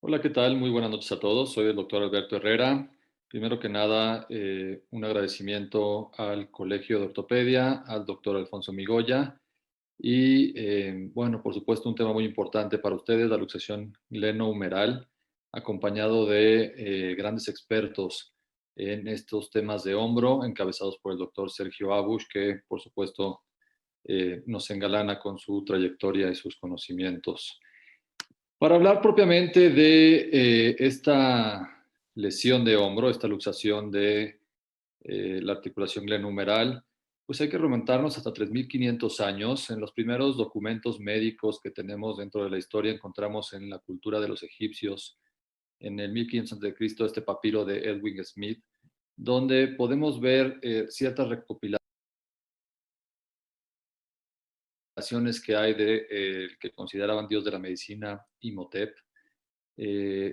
Hola, ¿qué tal? Muy buenas noches a todos. Soy el doctor Alberto Herrera. Primero que nada, un agradecimiento al Colegio de Ortopedia, al doctor Alfonso Migoya y, bueno, por supuesto, un tema muy importante para ustedes, la luxación glenohumeral, acompañado de grandes expertos en estos temas de hombro, encabezados por el doctor Sergio Abush, que, por supuesto, nos engalana con su trayectoria y sus conocimientos. Para hablar propiamente de esta lesión de hombro, esta luxación de la articulación glenohumeral, pues hay que remontarnos hasta 3.500 años. En los primeros documentos médicos que tenemos dentro de la historia encontramos en la cultura de los egipcios, en el 1500 a.C., este papiro de Edwin Smith, donde podemos ver ciertas recopilaciones que hay de que consideraban dios de la medicina, Imhotep,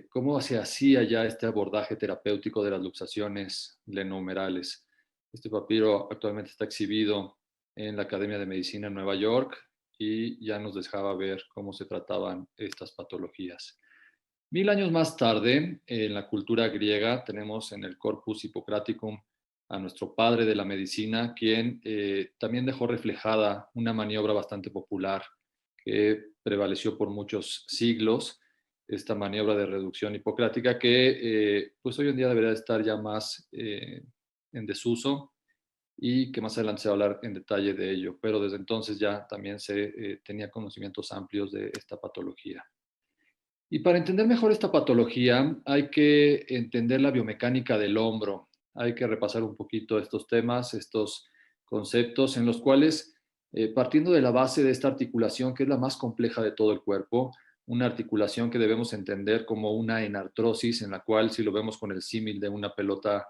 cómo se hacía ya este abordaje terapéutico de las luxaciones glenohumerales. Este papiro actualmente está exhibido en la Academia de Medicina en Nueva York y ya nos dejaba ver cómo se trataban estas patologías. 1000 años más tarde, en la cultura griega, tenemos en el Corpus Hippocraticum a nuestro padre de la medicina, quien también dejó reflejada una maniobra bastante popular que prevaleció por muchos siglos, esta maniobra de reducción hipocrática que pues hoy en día debería estar ya más en desuso y que más adelante se va a hablar en detalle de ello, pero desde entonces ya también se tenía conocimientos amplios de esta patología. Y para entender mejor esta patología hay que entender la biomecánica del hombro, hay que repasar un poquito estos temas, estos conceptos en los cuales, partiendo de la base de esta articulación, que es la más compleja de todo el cuerpo, una articulación que debemos entender como una enartrosis, en la cual, si lo vemos con el símil de una pelota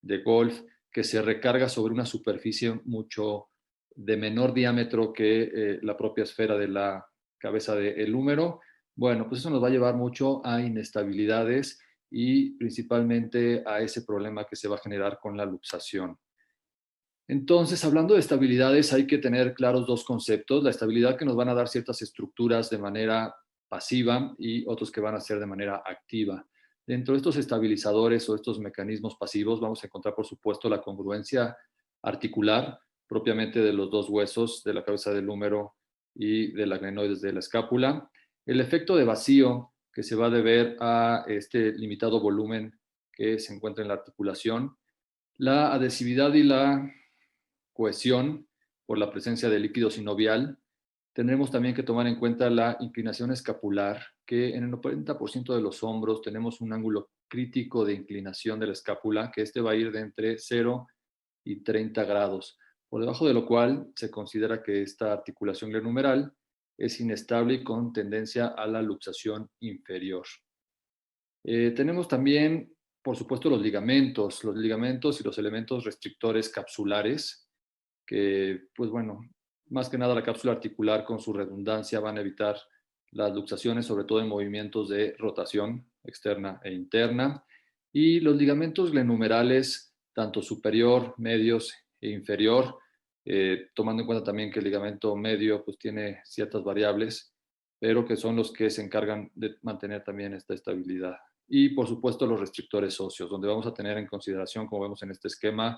de golf, que se recarga sobre una superficie mucho de menor diámetro que la propia esfera de la cabeza del húmero. Bueno, pues eso nos va a llevar mucho a inestabilidades y principalmente a ese problema que se va a generar con la luxación. Entonces, hablando de estabilidades, hay que tener claros dos conceptos: la estabilidad que nos van a dar ciertas estructuras de manera pasiva y otros que van a ser de manera activa. Dentro de estos estabilizadores o estos mecanismos pasivos vamos a encontrar, por supuesto, la congruencia articular propiamente de los dos huesos, de la cabeza del húmero y de la glenoides de la escápula. El efecto de vacío, que se va a deber a este limitado volumen que se encuentra en la articulación. La adhesividad y la cohesión por la presencia de líquido sinovial. Tendremos también que tomar en cuenta la inclinación escapular, que en el 90% de los hombros tenemos un ángulo crítico de inclinación de la escápula, que este va a ir de entre 0 y 30 grados, por debajo de lo cual se considera que esta articulación glenohumeral es inestable y con tendencia a la luxación inferior. Tenemos también, por supuesto, los ligamentos y los elementos restrictores capsulares, que, pues bueno, más que nada la cápsula articular con su redundancia van a evitar las luxaciones, sobre todo en movimientos de rotación externa e interna. Y los ligamentos glenohumerales, tanto superior, medios e inferior, tomando en cuenta también que el ligamento medio pues tiene ciertas variables, pero que son los que se encargan de mantener también esta estabilidad. Y por supuesto los restrictores óseos, donde vamos a tener en consideración, como vemos en este esquema,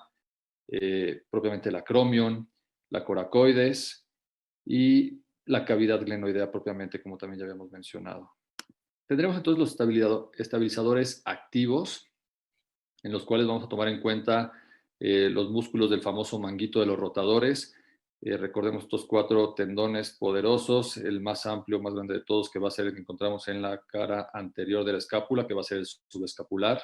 propiamente el acromion, la coracoides y la cavidad glenoidea propiamente, como también ya habíamos mencionado. Tendremos entonces los estabilizadores activos, en los cuales vamos a tomar en cuenta los músculos del famoso manguito de los rotadores. Recordemos estos 4 tendones poderosos, el más amplio, más grande de todos, que va a ser el que encontramos en la cara anterior de la escápula, que va a ser el subescapular.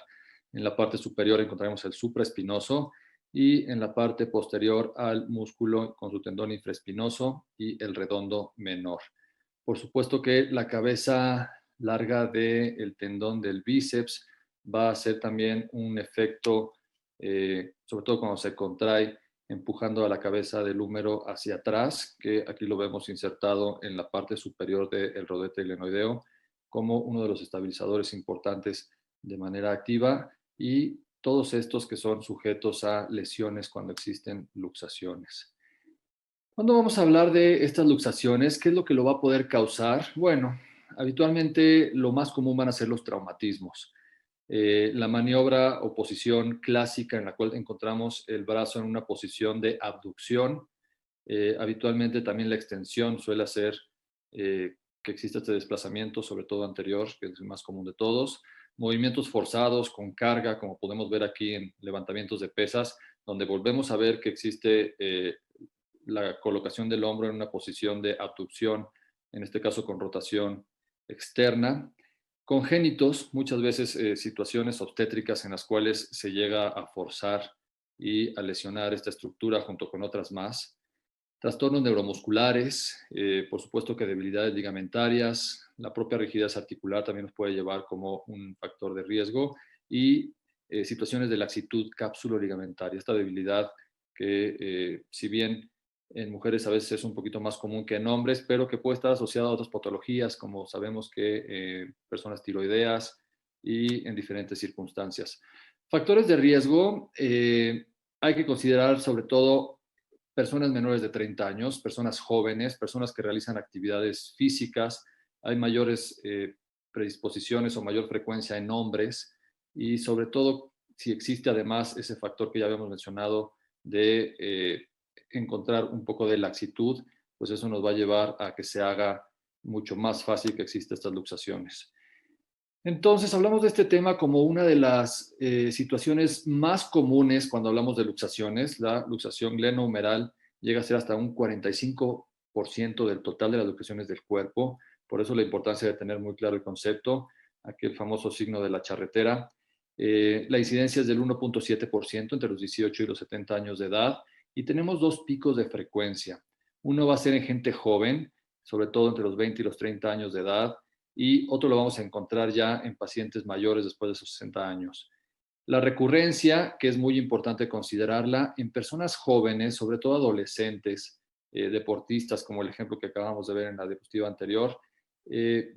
En la parte superior encontraremos el supraespinoso y en la parte posterior al músculo con su tendón infraespinoso y el redondo menor. Por supuesto que la cabeza larga del tendón del bíceps va a hacer también un efecto, sobre todo cuando se contrae, empujando a la cabeza del húmero hacia atrás, que aquí lo vemos insertado en la parte superior del rodete glenoideo, como uno de los estabilizadores importantes de manera activa, y todos estos que son sujetos a lesiones cuando existen luxaciones. ¿Cuándo vamos a hablar de estas luxaciones? ¿Qué es lo que lo va a poder causar? Bueno, Habitualmente lo más común van a ser los traumatismos. La maniobra o posición clásica en la cual encontramos el brazo en una posición de abducción. Habitualmente también la extensión suele hacer que exista este desplazamiento, sobre todo anterior, que es el más común de todos. Movimientos forzados con carga, como podemos ver aquí en levantamientos de pesas, donde volvemos a ver que existe la colocación del hombro en una posición de abducción, en este caso con rotación externa. Congénitos, muchas veces situaciones obstétricas en las cuales se llega a forzar y a lesionar esta estructura junto con otras más. Trastornos neuromusculares, por supuesto que debilidades ligamentarias, la propia rigidez articular también nos puede llevar como un factor de riesgo y situaciones de laxitud cápsulo-ligamentaria, esta debilidad que si bien en mujeres a veces es un poquito más común que en hombres, pero que puede estar asociada a otras patologías, como sabemos que personas tiroideas y en diferentes circunstancias. Factores de riesgo, hay que considerar sobre todo personas menores de 30 años, personas jóvenes, personas que realizan actividades físicas. Hay mayores predisposiciones o mayor frecuencia en hombres y sobre todo si existe además ese factor que ya habíamos mencionado de encontrar un poco de laxitud, pues eso nos va a llevar a que se haga mucho más fácil que existan estas luxaciones. Entonces, hablamos de este tema como una de las situaciones más comunes cuando hablamos de luxaciones. La luxación glenohumeral llega a ser hasta un 45% del total de las luxaciones del cuerpo. Por eso la importancia de tener muy claro el concepto. Aquí el famoso signo de la charretera. La incidencia es del 1.7% entre los 18 y los 70 años de edad. Y tenemos dos picos de frecuencia. Uno va a ser en gente joven, sobre todo entre los 20 y los 30 años de edad, y otro lo vamos a encontrar ya en pacientes mayores después de esos 60 años. La recurrencia, que es muy importante considerarla en personas jóvenes, sobre todo adolescentes, deportistas, como el ejemplo que acabamos de ver en la diapositiva anterior,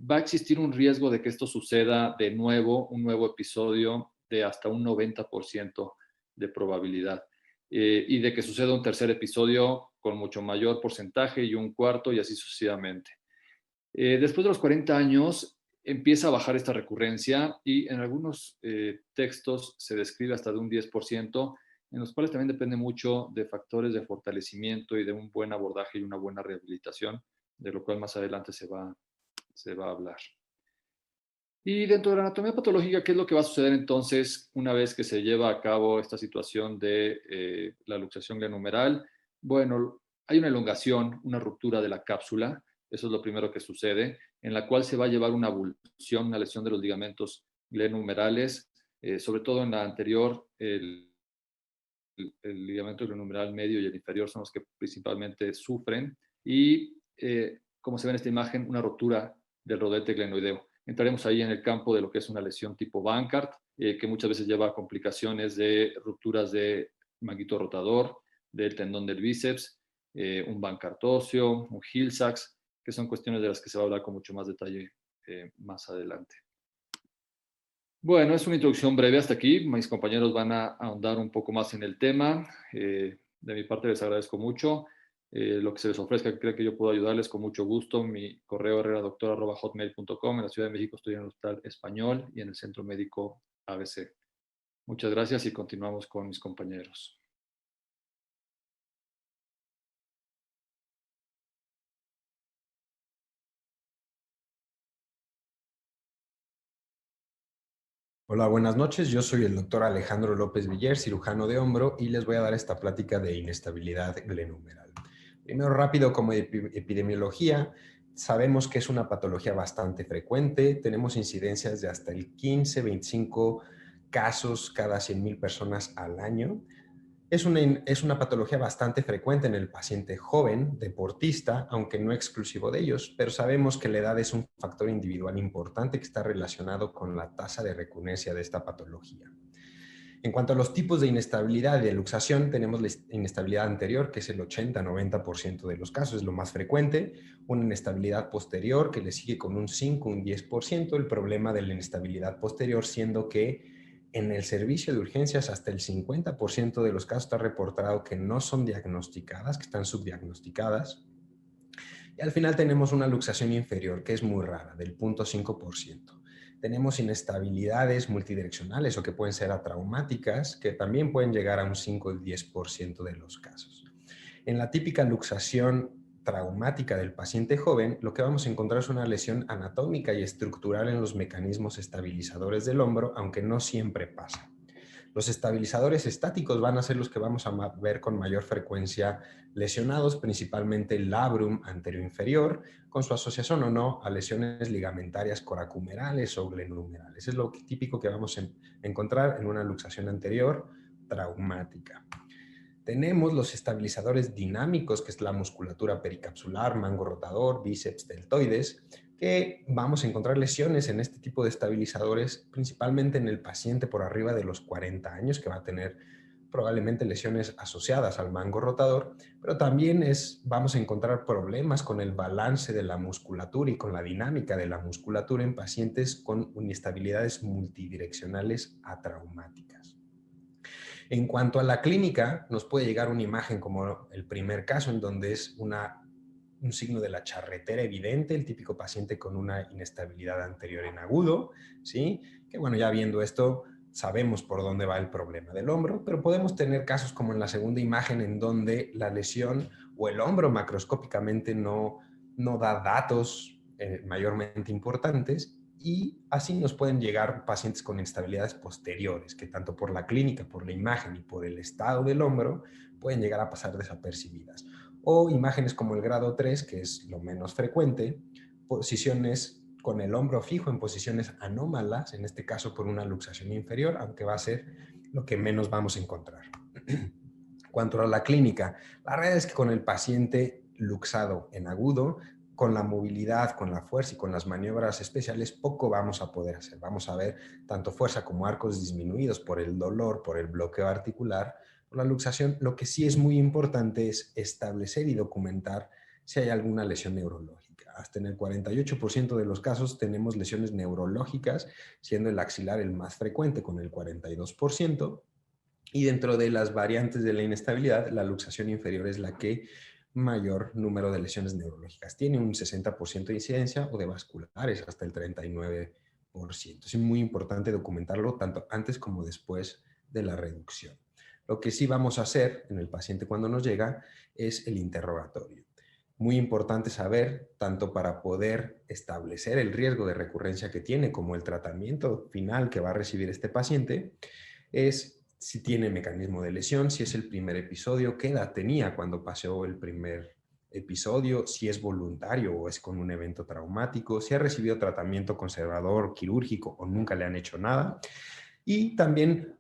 va a existir un riesgo de que esto suceda de nuevo, un nuevo episodio de hasta un 90% de probabilidad. Y de que suceda un tercer episodio con mucho mayor porcentaje y un cuarto y así sucesivamente. Después de los 40 años empieza a bajar esta recurrencia y en algunos textos se describe hasta de un 10%, en los cuales también depende mucho de factores de fortalecimiento y de un buen abordaje y una buena rehabilitación, de lo cual más adelante se va a hablar. Y dentro de la anatomía patológica, ¿qué es lo que va a suceder entonces una vez que se lleva a cabo esta situación de la luxación glenohumeral? Bueno, hay una elongación, una ruptura de la cápsula, eso es lo primero que sucede, en la cual se va a llevar una avulsión, una lesión de los ligamentos glenohumerales, sobre todo en la anterior, el ligamento glenohumeral medio y el inferior son los que principalmente sufren, y como se ve en esta imagen, una ruptura del rodete glenoideo. Entraremos ahí en el campo de lo que es una lesión tipo Bankart, que muchas veces lleva a complicaciones de rupturas de manguito rotador, del tendón del bíceps, un Bankart óseo, un Hill-Sachs, que son cuestiones de las que se va a hablar con mucho más detalle más adelante. Bueno, es una introducción breve hasta aquí. Mis compañeros van a ahondar un poco más en el tema. De mi parte les agradezco mucho. Lo que se les ofrezca, que crean que yo puedo ayudarles con mucho gusto. Mi correo herreradoctor@hotmail.com. En la Ciudad de México estoy en el Hospital Español y en el Centro Médico ABC. Muchas gracias y continuamos con mis compañeros. Hola, buenas noches. Yo soy el doctor Alejandro López Viller, cirujano de hombro, y les voy a dar esta plática de inestabilidad glenohumeral. Primero, rápido, como epidemiología, sabemos que es una patología bastante frecuente. Tenemos incidencias de hasta el 15-25 casos cada 100,000 personas al año. Es una patología bastante frecuente en el paciente joven, deportista, aunque no exclusivo de ellos, pero sabemos que la edad es un factor individual importante que está relacionado con la tasa de recurrencia de esta patología. En cuanto a los tipos de inestabilidad y de luxación, tenemos la inestabilidad anterior, que es el 80-90% de los casos, es lo más frecuente, una inestabilidad posterior que le sigue con un 5, un 10%, el problema de la inestabilidad posterior siendo que en el servicio de urgencias hasta el 50% de los casos está reportado que no son diagnosticadas, que están subdiagnosticadas. Y al final tenemos una luxación inferior, que es muy rara, del 0.5%. Tenemos inestabilidades multidireccionales o que pueden ser atraumáticas, que también pueden llegar a un 5 o 10% de los casos. En la típica luxación traumática del paciente joven, lo que vamos a encontrar es una lesión anatómica y estructural en los mecanismos estabilizadores del hombro, aunque no siempre pasa. Los estabilizadores estáticos van a ser los que vamos a ver con mayor frecuencia lesionados, principalmente el labrum anteroinferior, con su asociación o no a lesiones ligamentarias coracumerales o glenumerales. Es lo típico que vamos a encontrar en una luxación anterior traumática. Tenemos los estabilizadores dinámicos, que es la musculatura pericapsular, mango rotador, bíceps deltoides, que vamos a encontrar lesiones en este tipo de estabilizadores, principalmente en el paciente por arriba de los 40 años, que va a tener probablemente lesiones asociadas al mango rotador, pero también vamos a encontrar problemas con el balance de la musculatura y con la dinámica de la musculatura en pacientes con inestabilidades multidireccionales atraumáticas. En cuanto a la clínica, nos puede llegar una imagen como el primer caso, en donde es un signo de la charretera evidente, el típico paciente con una inestabilidad anterior en agudo, ¿sí? Que bueno, ya viendo esto, sabemos por dónde va el problema del hombro, pero podemos tener casos como en la segunda imagen, en donde la lesión o el hombro macroscópicamente no da datos mayormente importantes, y así nos pueden llegar pacientes con inestabilidades posteriores, que tanto por la clínica, por la imagen y por el estado del hombro, pueden llegar a pasar desapercibidas. O imágenes como el grado 3, que es lo menos frecuente, posiciones con el hombro fijo en posiciones anómalas, en este caso por una luxación inferior, aunque va a ser lo que menos vamos a encontrar. Cuanto a la clínica, la realidad es que con el paciente luxado en agudo, con la movilidad, con la fuerza y con las maniobras especiales, poco vamos a poder hacer. Vamos a ver tanto fuerza como arcos disminuidos por el dolor, por el bloqueo articular, por la luxación. Lo que sí es muy importante es establecer y documentar si hay alguna lesión neurológica. Hasta en el 48% de los casos tenemos lesiones neurológicas, siendo el axilar el más frecuente con el 42%. Y dentro de las variantes de la inestabilidad, la luxación inferior es la que mayor número de lesiones neurológicas tiene, un 60% de incidencia, o de vasculares hasta el 39%. Es muy importante documentarlo tanto antes como después de la reducción. Lo que sí vamos a hacer en el paciente cuando nos llega es el interrogatorio. Muy importante saber, tanto para poder establecer el riesgo de recurrencia que tiene como el tratamiento final que va a recibir este paciente, es si tiene mecanismo de lesión, si es el primer episodio, qué edad tenía cuando pasó el primer episodio, si es voluntario o es con un evento traumático, si ha recibido tratamiento conservador, quirúrgico o nunca le han hecho nada. Y también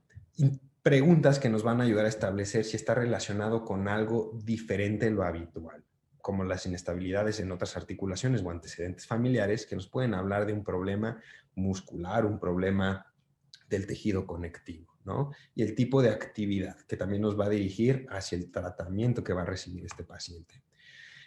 preguntas que nos van a ayudar a establecer si está relacionado con algo diferente de lo habitual, como las inestabilidades en otras articulaciones o antecedentes familiares que nos pueden hablar de un problema muscular, un problema del tejido conectivo, ¿no? Y el tipo de actividad que también nos va a dirigir hacia el tratamiento que va a recibir este paciente.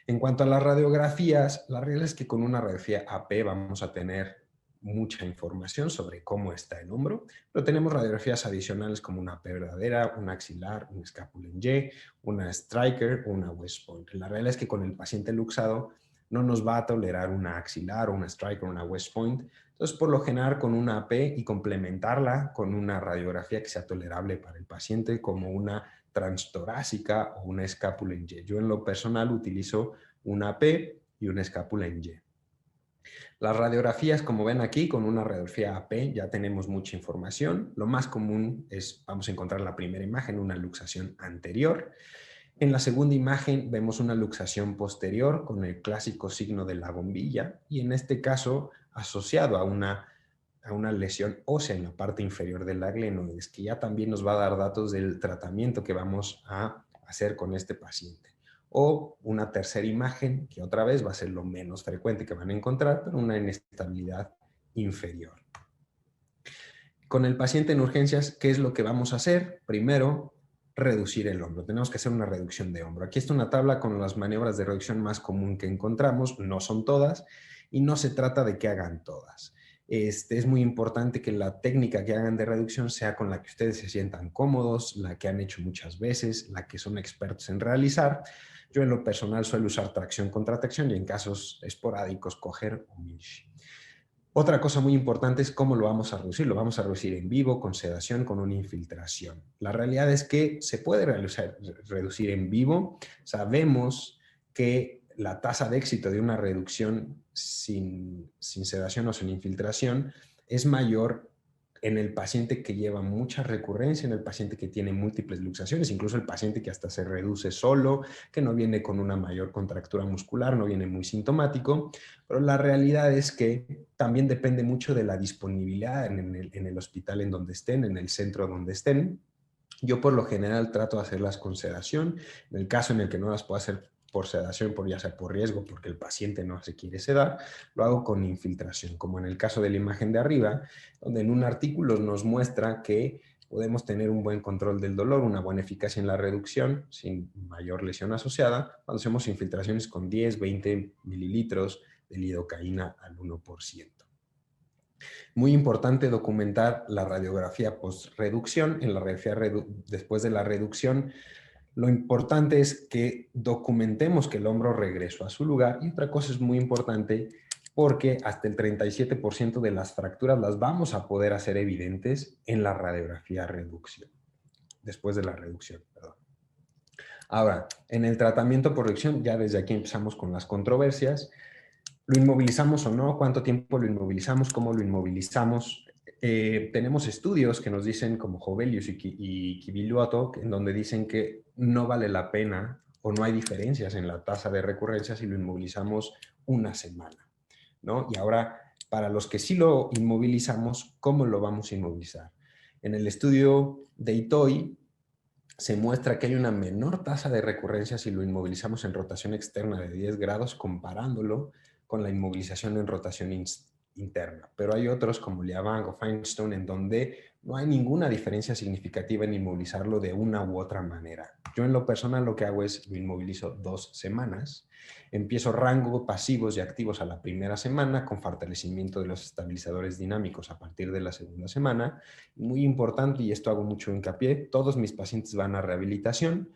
En cuanto a las radiografías, la realidad es que con una radiografía AP vamos a tener mucha información sobre cómo está el hombro, pero tenemos radiografías adicionales como una AP verdadera, una axilar, una escápula en Y, una striker o una West Point. La realidad es que con el paciente luxado no nos va a tolerar una axilar o una striker o una West Point. Entonces, por lo general, con una AP y complementarla con una radiografía que sea tolerable para el paciente, como una transtorácica o una escápula en Y. Yo en lo personal utilizo una AP y una escápula en Y. Las radiografías, como ven aquí, con una radiografía AP ya tenemos mucha información. Lo más común es, vamos a encontrar la primera imagen, una luxación anterior. En la segunda imagen vemos una luxación posterior con el clásico signo de la bombilla, y en este caso asociado a una lesión ósea en la parte inferior de la glenoides, que ya también nos va a dar datos del tratamiento que vamos a hacer con este paciente. O una tercera imagen, que otra vez va a ser lo menos frecuente que van a encontrar, pero una inestabilidad inferior. Con el paciente en urgencias, ¿qué es lo que vamos a hacer? Primero, reducir el hombro. Tenemos que hacer una reducción de hombro. Aquí está una tabla con las maniobras de reducción más común que encontramos. No son todas y no se trata de que hagan todas. Es muy importante que la técnica que hagan de reducción sea con la que ustedes se sientan cómodos, la que han hecho muchas veces, la que son expertos en realizar. Yo en lo personal suelo usar tracción contra tracción y en casos esporádicos coger o Minshi. Otra cosa muy importante es cómo lo vamos a reducir. Lo vamos a reducir en vivo, con sedación, con una infiltración. La realidad es que se puede reducir en vivo. Sabemos que la tasa de éxito de una reducción sin sedación o sin infiltración es mayor en el paciente que lleva mucha recurrencia, en el paciente que tiene múltiples luxaciones, incluso el paciente que hasta se reduce solo, que no viene con una mayor contractura muscular, no viene muy sintomático, pero la realidad es que también depende mucho de la disponibilidad en el hospital en donde estén, en el centro donde estén. Yo por lo general trato de hacerlas con sedación. En el caso en el que no las puedo hacer por sedación, ya sea por riesgo, porque el paciente no se quiere sedar, lo hago con infiltración, como en el caso de la imagen de arriba, donde en un artículo nos muestra que podemos tener un buen control del dolor, una buena eficacia en la reducción, sin mayor lesión asociada, cuando hacemos infiltraciones con 10, 20 mililitros de lidocaína al 1%. Muy importante documentar la radiografía post-reducción. En la radiografía después de la reducción, lo importante es que documentemos que el hombro regresó a su lugar. Y otra cosa es muy importante porque hasta el 37% de las fracturas las vamos a poder hacer evidentes en la radiografía reducción. Después de la reducción, perdón. Ahora, en el tratamiento por reducción, ya desde aquí empezamos con las controversias. ¿Lo inmovilizamos o no? ¿Cuánto tiempo lo inmovilizamos? ¿Cómo lo inmovilizamos? Tenemos estudios que nos dicen, como Jovelius y Kiviluoto, en donde dicen que no vale la pena o no hay diferencias en la tasa de recurrencia si lo inmovilizamos una semana, ¿no? Y ahora, para los que sí lo inmovilizamos, ¿cómo lo vamos a inmovilizar? En el estudio de Itoi se muestra que hay una menor tasa de recurrencia si lo inmovilizamos en rotación externa de 10 grados comparándolo con la inmovilización en rotación interna. Pero hay otros como Liavang o Feinstein en donde no hay ninguna diferencia significativa en inmovilizarlo de una u otra manera. Yo en lo personal lo que hago es lo inmovilizo 2 semanas. Empiezo rango pasivos y activos a la primera semana con fortalecimiento de los estabilizadores dinámicos a partir de la segunda semana. Muy importante, y esto hago mucho hincapié, todos mis pacientes van a rehabilitación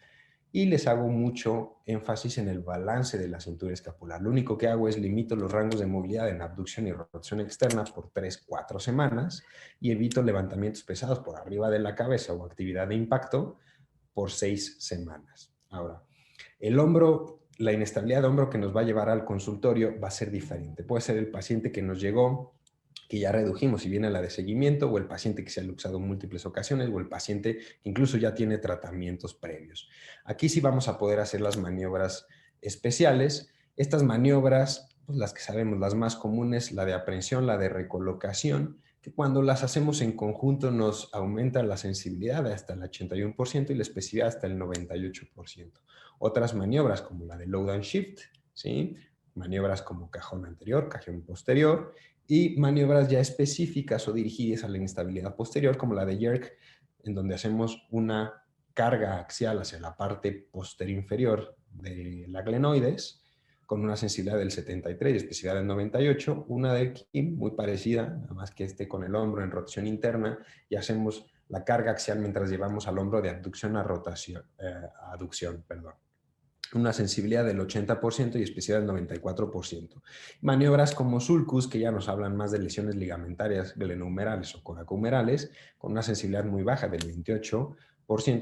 y les hago mucho énfasis en el balance de la cintura escapular. Lo único que hago es limito los rangos de movilidad en abducción y rotación externa por 3-4 semanas y evito levantamientos pesados por arriba de la cabeza o actividad de impacto por 6 semanas. Ahora, el hombro, la inestabilidad de hombro que nos va a llevar al consultorio va a ser diferente. Puede ser el paciente que nos llegó, que ya redujimos y viene a la de seguimiento, o el paciente que se ha luxado en múltiples ocasiones, o el paciente que incluso ya tiene tratamientos previos. Aquí sí vamos a poder hacer las maniobras especiales. Estas maniobras, pues las que sabemos, las más comunes, la de aprehensión, la de recolocación, que cuando las hacemos en conjunto nos aumenta la sensibilidad hasta el 81% y la especificidad hasta el 98%. Otras maniobras como la de load and shift, ¿sí? Maniobras como cajón anterior, cajón posterior, y maniobras ya específicas o dirigidas a la inestabilidad posterior, como la de jerk, en donde hacemos una carga axial hacia la parte posterior inferior de la glenoides, con una sensibilidad del 73 y especificidad del 98, una de Kim muy parecida, nada más que con el hombro en rotación interna, y hacemos la carga axial mientras llevamos al hombro de abducción a rotación, aducción, perdón. Una sensibilidad del 80% y especificidad del 94%. Maniobras como sulcus, que ya nos hablan más de lesiones ligamentarias glenohumerales o coracohumerales, con una sensibilidad muy baja del 28%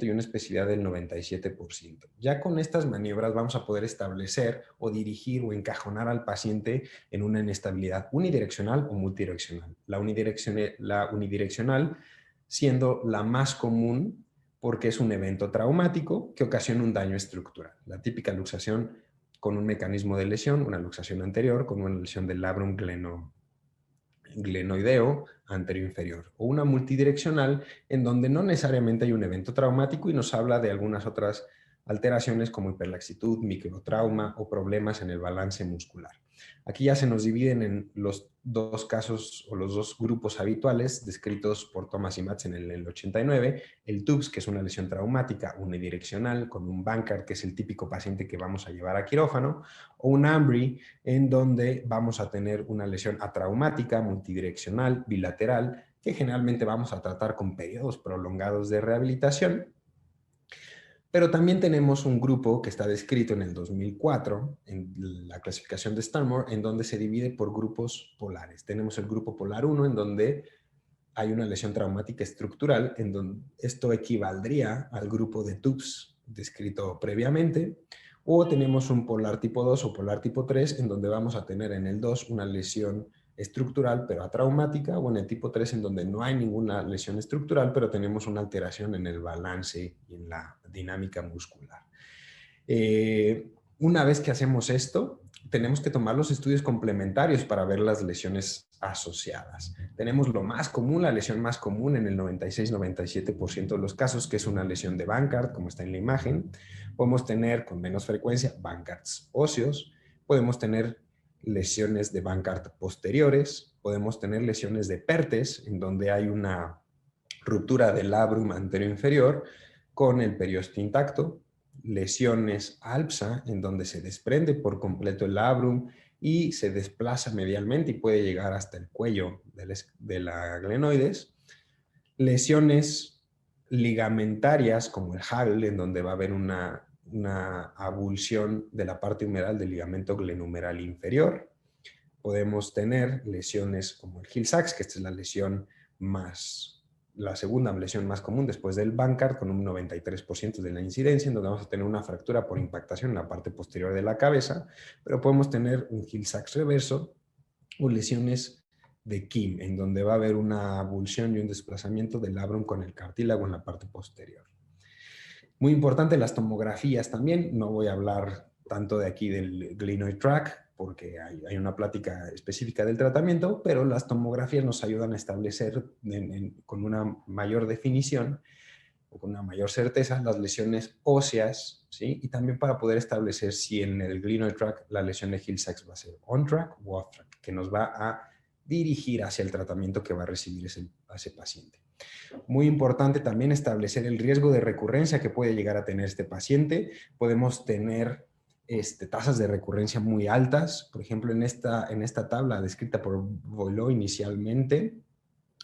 y una especificidad del 97%. Ya con estas maniobras vamos a poder establecer o dirigir o encajonar al paciente en una inestabilidad unidireccional o multidireccional. La unidireccional siendo la más común porque es un evento traumático que ocasiona un daño estructural. La típica luxación con un mecanismo de lesión, una luxación anterior con una lesión del labrum glenoideo anterior inferior, o una multidireccional en donde no necesariamente hay un evento traumático y nos habla de algunas otras alteraciones como hiperlaxitud, microtrauma o problemas en el balance muscular. Aquí ya se nos dividen en los dos casos o los dos grupos habituales descritos por Thomas y Matz en el 89, el TUBS, que es una lesión traumática unidireccional con un Bankart, que es el típico paciente que vamos a llevar a quirófano, o un AMBRI, en donde vamos a tener una lesión atraumática, multidireccional, bilateral, que generalmente vamos a tratar con periodos prolongados de rehabilitación. Pero también tenemos un grupo que está descrito en el 2004, en la clasificación de Stanmore, en donde se divide por grupos polares. Tenemos el grupo polar 1, en donde hay una lesión traumática estructural, en donde esto equivaldría al grupo de TUBS descrito previamente, o tenemos un polar tipo 2 o polar tipo 3, en donde vamos a tener en el 2 una lesión estructural pero atraumática, o en el tipo 3 en donde no hay ninguna lesión estructural pero tenemos una alteración en el balance y en la dinámica muscular. Una vez que hacemos esto, tenemos que tomar los estudios complementarios para ver las lesiones asociadas. Tenemos lo más común, la lesión más común en el 96-97% de los casos, que es una lesión de Bankart, como está en la imagen. Podemos tener con menos frecuencia Bankarts óseos, podemos tener lesiones de Bankart posteriores, podemos tener lesiones de Perthes, en donde hay una ruptura del labrum anterior inferior con el periósteo intacto, lesiones ALPSA, en donde se desprende por completo el labrum y se desplaza medialmente y puede llegar hasta el cuello de la glenoides, lesiones ligamentarias como el Hagl, en donde va a haber una avulsión de la parte humeral del ligamento glenumeral inferior. Podemos tener lesiones como el Hill-Sachs, que esta es la segunda lesión más común después del Bankart, con un 93% de la incidencia, en donde vamos a tener una fractura por impactación en la parte posterior de la cabeza, pero podemos tener un Hill-Sachs reverso o lesiones de Kim, en donde va a haber una avulsión y un desplazamiento del labrum con el cartílago en la parte posterior. Muy importante las tomografías también. No voy a hablar tanto de aquí del glenoid tract porque hay una plática específica del tratamiento, pero las tomografías nos ayudan a establecer con una mayor definición o con una mayor certeza las lesiones óseas, ¿sí? Y también para poder establecer si en el glenoid tract la lesión de Hill-Sachs va a ser on-track o off-track, que nos va a dirigir hacia el tratamiento que va a recibir ese paciente. Muy importante también establecer el riesgo de recurrencia que puede llegar a tener este paciente. Podemos tener tasas de recurrencia muy altas. Por ejemplo, en esta tabla descrita por Boileau inicialmente,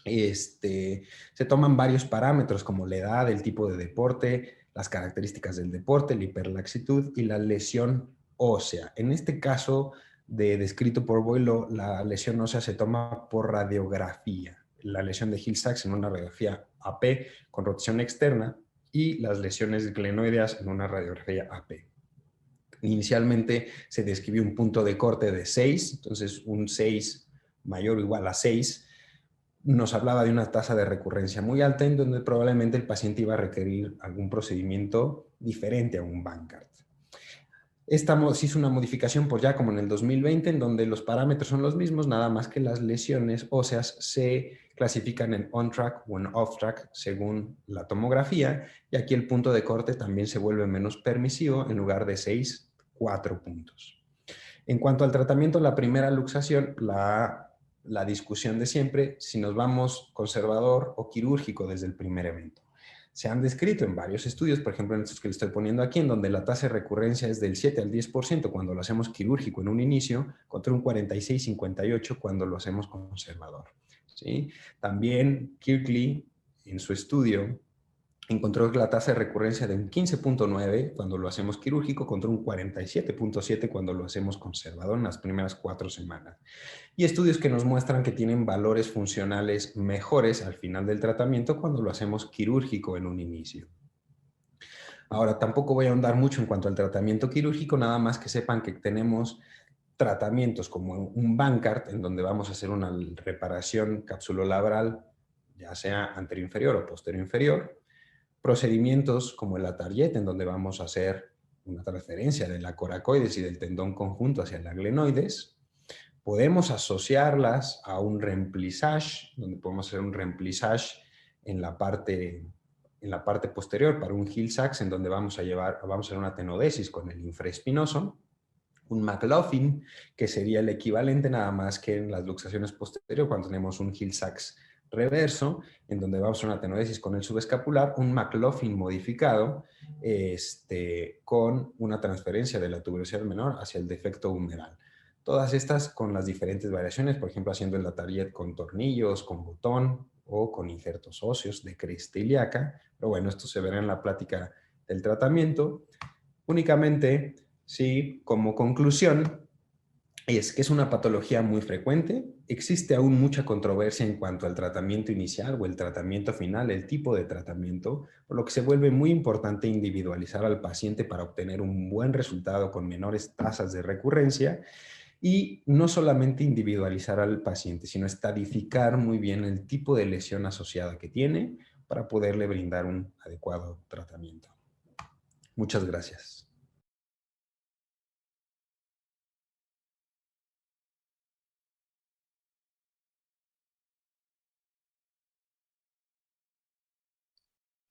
se toman varios parámetros como la edad, el tipo de deporte, las características del deporte, la hiperlaxitud y la lesión ósea. En este caso descrito por Boileau, la lesión ósea se toma por radiografía. La lesión de Hill-Sachs en una radiografía AP con rotación externa y las lesiones glenoideas en una radiografía AP. Inicialmente se describió un punto de corte de 6, entonces un 6 mayor o igual a 6 nos hablaba de una tasa de recurrencia muy alta en donde probablemente el paciente iba a requerir algún procedimiento diferente a un Bankart. Se hizo una modificación por ya como en el 2020 en donde los parámetros son los mismos, nada más que las lesiones óseas se clasifican en on-track o en off-track según la tomografía y aquí el punto de corte también se vuelve menos permisivo, en lugar de 6, 4 puntos. En cuanto al tratamiento, la primera luxación, la discusión de siempre, si nos vamos conservador o quirúrgico desde el primer evento. Se han descrito en varios estudios, por ejemplo en estos que le estoy poniendo aquí, en donde la tasa de recurrencia es del 7 al 10% cuando lo hacemos quirúrgico en un inicio, contra un 46-58 cuando lo hacemos conservador, ¿sí? También Kirkley, en su estudio, encontró la tasa de recurrencia de un 15.9 cuando lo hacemos quirúrgico contra un 47.7 cuando lo hacemos conservador en las primeras 4 semanas. Y estudios que nos muestran que tienen valores funcionales mejores al final del tratamiento cuando lo hacemos quirúrgico en un inicio. Ahora, tampoco voy a ahondar mucho en cuanto al tratamiento quirúrgico, nada más que sepan que tenemos tratamientos como un Bankart, en donde vamos a hacer una reparación capsulolabral, ya sea anterior inferior o posterior inferior, procedimientos como el Atariet, en donde vamos a hacer una transferencia de la coracoides y del tendón conjunto hacia la glenoides. Podemos asociarlas a un remplissage, donde podemos hacer un remplissage en la parte en la parte posterior para un Hill-Sachs, en donde vamos a hacer una tenodesis con el infraespinoso, un McLaughlin, que sería el equivalente nada más que en las luxaciones posteriores, cuando tenemos un Hill-Sachs reverso, en donde vamos a una tenodesis con el subescapular, un McLaughlin modificado con una transferencia de la tuberosidad menor hacia el defecto humeral. Todas estas con las diferentes variaciones, por ejemplo, haciendo el Latariet con tornillos, con botón o con injertos óseos de cresta ilíaca. Pero bueno, esto se verá en la plática del tratamiento. Únicamente, sí, como conclusión, es que es una patología muy frecuente. Existe aún mucha controversia en cuanto al tratamiento inicial o el tratamiento final, el tipo de tratamiento, por lo que se vuelve muy importante individualizar al paciente para obtener un buen resultado con menores tasas de recurrencia. Y no solamente individualizar al paciente, sino estadificar muy bien el tipo de lesión asociada que tiene para poderle brindar un adecuado tratamiento. Muchas gracias.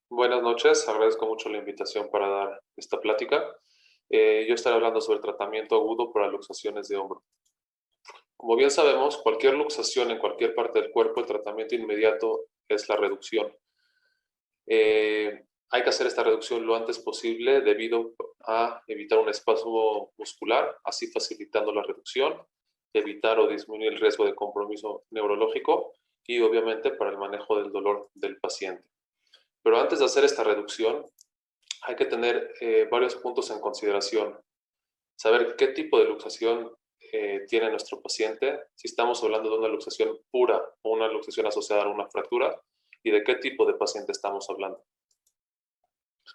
Buenas noches, agradezco mucho la invitación para dar esta plática. Yo estaré hablando sobre el tratamiento agudo para luxaciones de hombro. Como bien sabemos, cualquier luxación en cualquier parte del cuerpo, el tratamiento inmediato es la reducción. Hay que hacer esta reducción lo antes posible debido a evitar un espasmo muscular, así facilitando la reducción, evitar o disminuir el riesgo de compromiso neurológico y obviamente para el manejo del dolor del paciente. Pero antes de hacer esta reducción, hay que tener varios puntos en consideración. Saber qué tipo de luxación tiene nuestro paciente, si estamos hablando de una luxación pura o una luxación asociada a una fractura, y de qué tipo de paciente estamos hablando.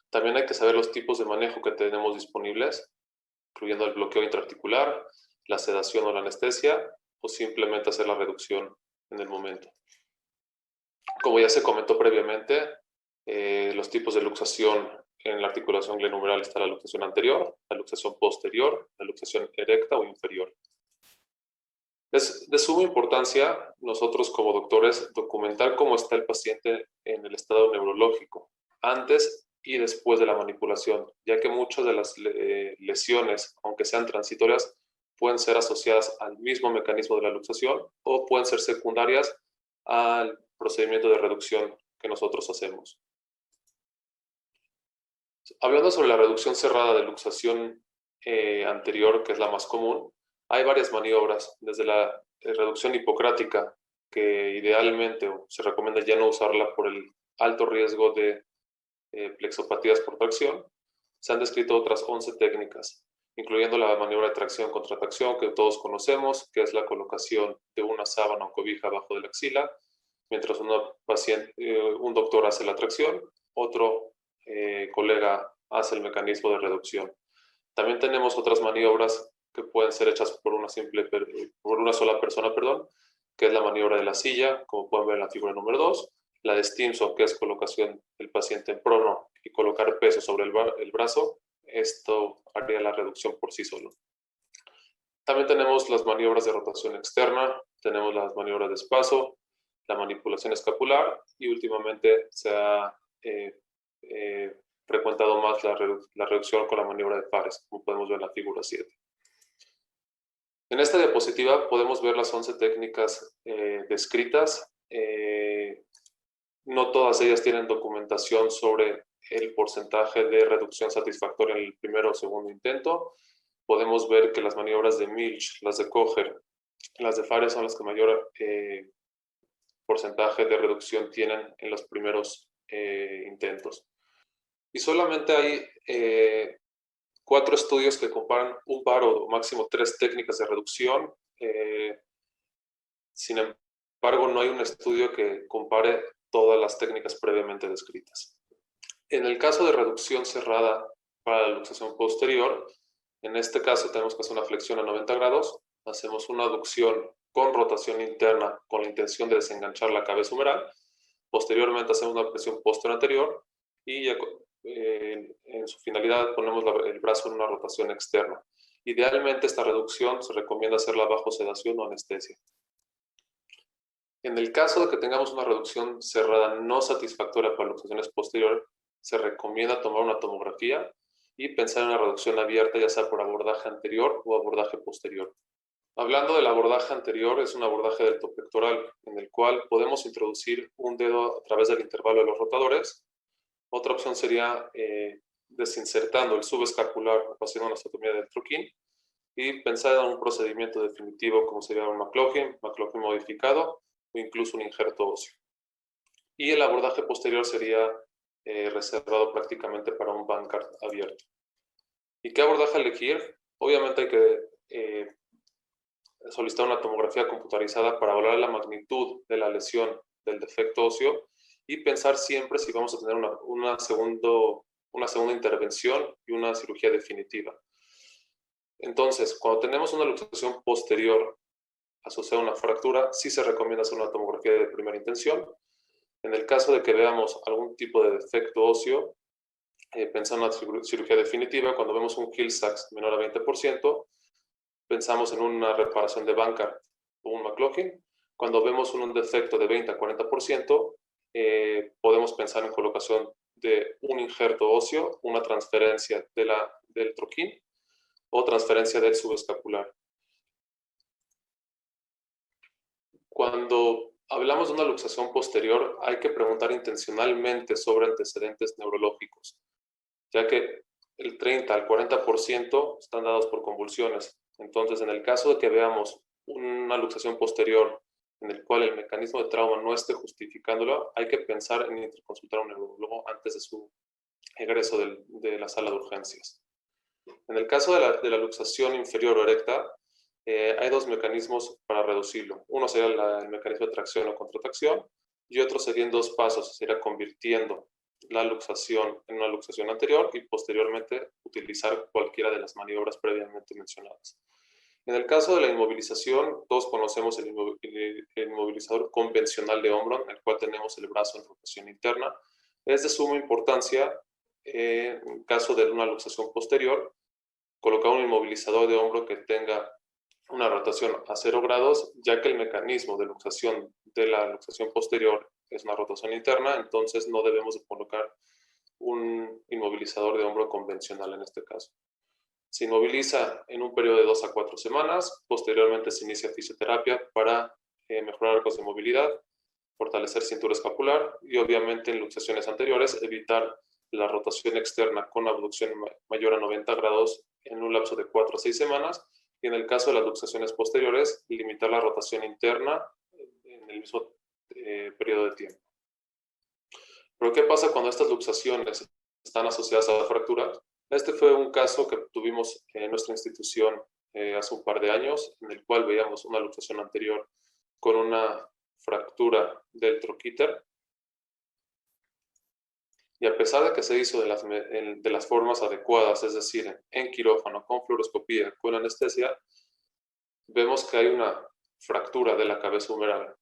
También hay que saber los tipos de manejo que tenemos disponibles, incluyendo el bloqueo intraarticular, la sedación o la anestesia, o simplemente hacer la reducción en el momento. Como ya se comentó previamente, los tipos de luxación en la articulación glenohumeral está la luxación anterior, la luxación posterior, la luxación erecta o inferior. Es de suma importancia nosotros como doctores documentar cómo está el paciente en el estado neurológico antes y después de la manipulación, ya que muchas de las lesiones, aunque sean transitorias, pueden ser asociadas al mismo mecanismo de la luxación o pueden ser secundarias al procedimiento de reducción que nosotros hacemos. Hablando sobre la reducción cerrada de luxación anterior, que es la más común, hay varias maniobras, desde la reducción hipocrática, que idealmente se recomienda ya no usarla por el alto riesgo de plexopatías por tracción. Se han descrito otras 11 técnicas, incluyendo la maniobra de tracción contra tracción que todos conocemos, que es la colocación de una sábana o cobija abajo de la axila, mientras un doctor hace la tracción, otro colega hace el mecanismo de reducción. También tenemos otras maniobras que pueden ser hechas por una sola persona, que es la maniobra de la silla, como pueden ver en la figura número 2, la de Stimson, que es colocación del paciente en prono y colocar peso sobre el brazo. Esto haría la reducción por sí solo. También tenemos las maniobras de rotación externa, tenemos las maniobras de espacio, la manipulación escapular y últimamente se ha frecuentado más la reducción con la maniobra de Fares, como podemos ver en la figura 7. En esta diapositiva podemos ver las 11 técnicas descritas. No todas ellas tienen documentación sobre el porcentaje de reducción satisfactoria en el primero o segundo intento. Podemos ver que las maniobras de Milch, las de Kocher, las de Fares son las que mayor porcentaje de reducción tienen en los primeros intentos. Y solamente hay 4 estudios que comparan un par o máximo 3 técnicas de reducción. Sin embargo, no hay un estudio que compare todas las técnicas previamente descritas. En el caso de reducción cerrada para la luxación posterior, en este caso tenemos que hacer una flexión a 90 grados, hacemos una aducción con rotación interna con la intención de desenganchar la cabeza humeral, posteriormente hacemos una presión posterior y ya, en su finalidad ponemos el brazo en una rotación externa. Idealmente esta reducción se recomienda hacerla bajo sedación o anestesia. En el caso de que tengamos una reducción cerrada no satisfactoria para luxaciones posteriores, se recomienda tomar una tomografía y pensar en una reducción abierta, ya sea por abordaje anterior o abordaje posterior. Hablando del abordaje anterior, es un abordaje del tope pectoral, en el cual podemos introducir un dedo a través del intervalo de los rotadores. Otra opción sería desinsertando el subescapular o haciendo una osteotomía del troquín y pensar en un procedimiento definitivo como sería un McLaughlin modificado o incluso un injerto óseo. Y el abordaje posterior sería reservado prácticamente para un Bankart abierto. ¿Y qué abordaje elegir? Obviamente hay que solicitar una tomografía computarizada para valorar la magnitud de la lesión del defecto óseo y pensar siempre si vamos a tener una segunda intervención y una cirugía definitiva. Entonces, cuando tenemos una luxación posterior asociada a una fractura, sí se recomienda hacer una tomografía de primera intención. En el caso de que veamos algún tipo de defecto óseo, pensando en una cirugía definitiva, cuando vemos un Hill-Sachs menor a 20%, pensamos en una reparación de Bankart o un McLaughlin. Cuando vemos un defecto de 20 a 40%, podemos pensar en colocación de un injerto óseo, una transferencia del troquín o transferencia del subescapular. Cuando hablamos de una luxación posterior, hay que preguntar intencionalmente sobre antecedentes neurológicos, ya que el 30 al 40% están dados por convulsiones. Entonces, en el caso de que veamos una luxación posterior en el cual el mecanismo de trauma no esté justificándolo, hay que pensar en interconsultar a un neurólogo antes de su egreso de la sala de urgencias. En el caso de la luxación inferior o erecta, hay dos mecanismos para reducirlo. Uno sería el mecanismo de tracción o contratracción y otro sería en dos pasos, sería convirtiendo la luxación en una luxación anterior y posteriormente utilizar cualquiera de las maniobras previamente mencionadas. En el caso de la inmovilización, todos conocemos el inmovilizador convencional de hombro, en el cual tenemos el brazo en rotación interna. Es de suma importancia, en caso de una luxación posterior, colocar un inmovilizador de hombro que tenga una rotación a 0 grados, ya que el mecanismo de luxación de la luxación posterior es una rotación interna, entonces no debemos de colocar un inmovilizador de hombro convencional en este caso. Se inmoviliza en un periodo de 2 a 4 semanas, posteriormente se inicia fisioterapia para mejorar arcos de movilidad, fortalecer cintura escapular y obviamente en luxaciones anteriores evitar la rotación externa con abducción mayor a 90 grados en un lapso de 4 a 6 semanas y en el caso de las luxaciones posteriores limitar la rotación interna en el mismo periodo de tiempo. Pero ¿qué pasa cuando estas luxaciones están asociadas a la fractura? Este fue un caso que tuvimos en nuestra institución hace un par de años, en el cual veíamos una luxación anterior con una fractura del troquíter. Y a pesar de que se hizo de las formas adecuadas, es decir, en quirófano, con fluoroscopía, con anestesia, vemos que hay una fractura de la cabeza humeral.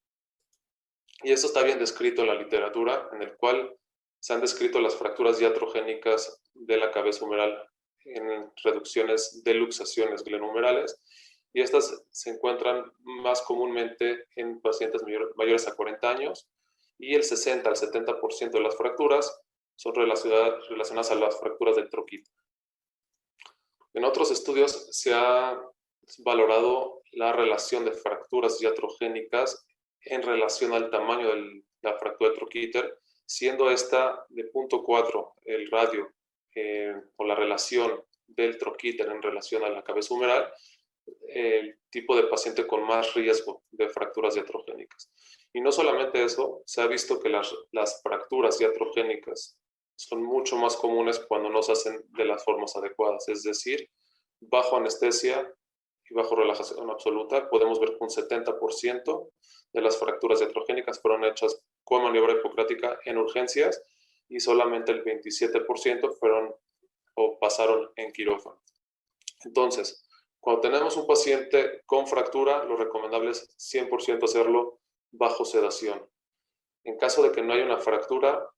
Y esto está bien descrito en la literatura, en el cual se han descrito las fracturas iatrogénicas de la cabeza humeral en reducciones de luxaciones glenumerales, y estas se encuentran más comúnmente en pacientes mayores a 40 años, y el 60 al 70% de las fracturas son relacionadas a las fracturas del troquíter. En otros estudios se ha valorado la relación de fracturas iatrogénicas en relación al tamaño de la fractura del troquíter, siendo esta de 0.4 el radio o la relación del troquíter en relación a la cabeza humeral, el tipo de paciente con más riesgo de fracturas iatrogénicas. Y no solamente eso, se ha visto que las fracturas iatrogénicas son mucho más comunes cuando no se hacen de las formas adecuadas, es decir, bajo anestesia y bajo relajación absoluta, podemos ver que un 70% de las fracturas iatrogénicas fueron hechas con maniobra hipocrática en urgencias y solamente el 27% fueron o pasaron en quirófano. Entonces, cuando tenemos un paciente con fractura, lo recomendable es 100% hacerlo bajo sedación. En caso de que no haya una fractura,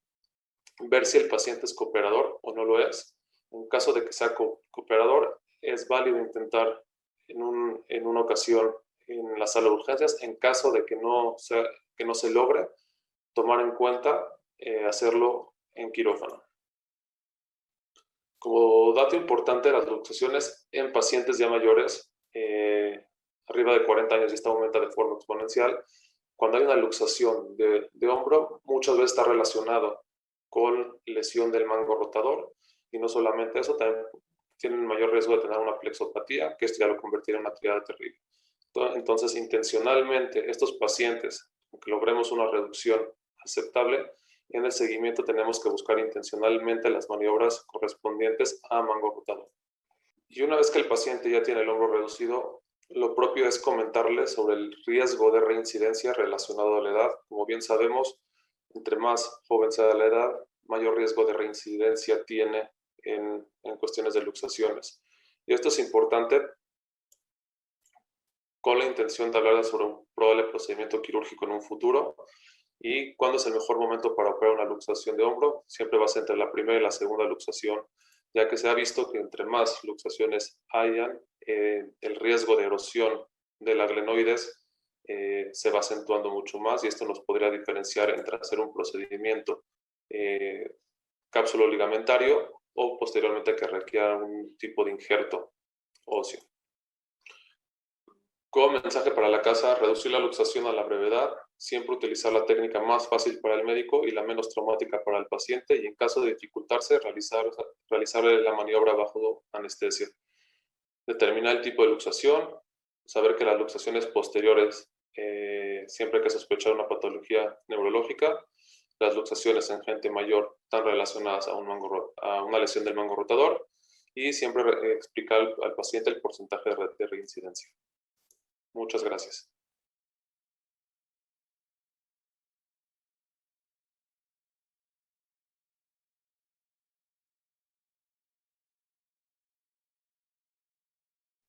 ver si el paciente es cooperador o no lo es. En caso de que sea cooperador, es válido intentar en una ocasión en la sala de urgencias en caso de que no se logre tomar en cuenta hacerlo en quirófano. Como dato importante, las luxaciones en pacientes ya mayores, arriba de 40 años, y esta aumenta de forma exponencial. Cuando hay una luxación de hombro, muchas veces está relacionado con lesión del mango rotador, y no solamente eso, también tienen mayor riesgo de tener una plexopatía, que esto ya lo convertirá en una triada terrible. Entonces, intencionalmente, estos pacientes, aunque logremos una reducción aceptable, en el seguimiento tenemos que buscar intencionalmente las maniobras correspondientes a mango rotador. Y una vez que el paciente ya tiene el hombro reducido, lo propio es comentarle sobre el riesgo de reincidencia relacionado a la edad. Como bien sabemos, entre más joven sea la edad, mayor riesgo de reincidencia tiene en cuestiones de luxaciones. Y esto es importante con la intención de hablar sobre un probable procedimiento quirúrgico en un futuro. ¿Y cuándo es el mejor momento para operar una luxación de hombro? Siempre va a ser entre la primera y la segunda luxación, ya que se ha visto que entre más luxaciones hayan, el riesgo de erosión de la glenoides se va acentuando mucho más, y esto nos podría diferenciar entre hacer un procedimiento cápsulo ligamentario o posteriormente que requiera un tipo de injerto óseo. Como mensaje para la casa: reducir la luxación a la brevedad, siempre utilizar la técnica más fácil para el médico y la menos traumática para el paciente, y en caso de dificultarse, realizar la maniobra bajo anestesia. Determinar el tipo de luxación, saber que las luxaciones posteriores, siempre hay que sospechar una patología neurológica. Las luxaciones en gente mayor están relacionadas a una lesión del mango rotador, y siempre explicar al paciente el porcentaje de reincidencia. Muchas gracias.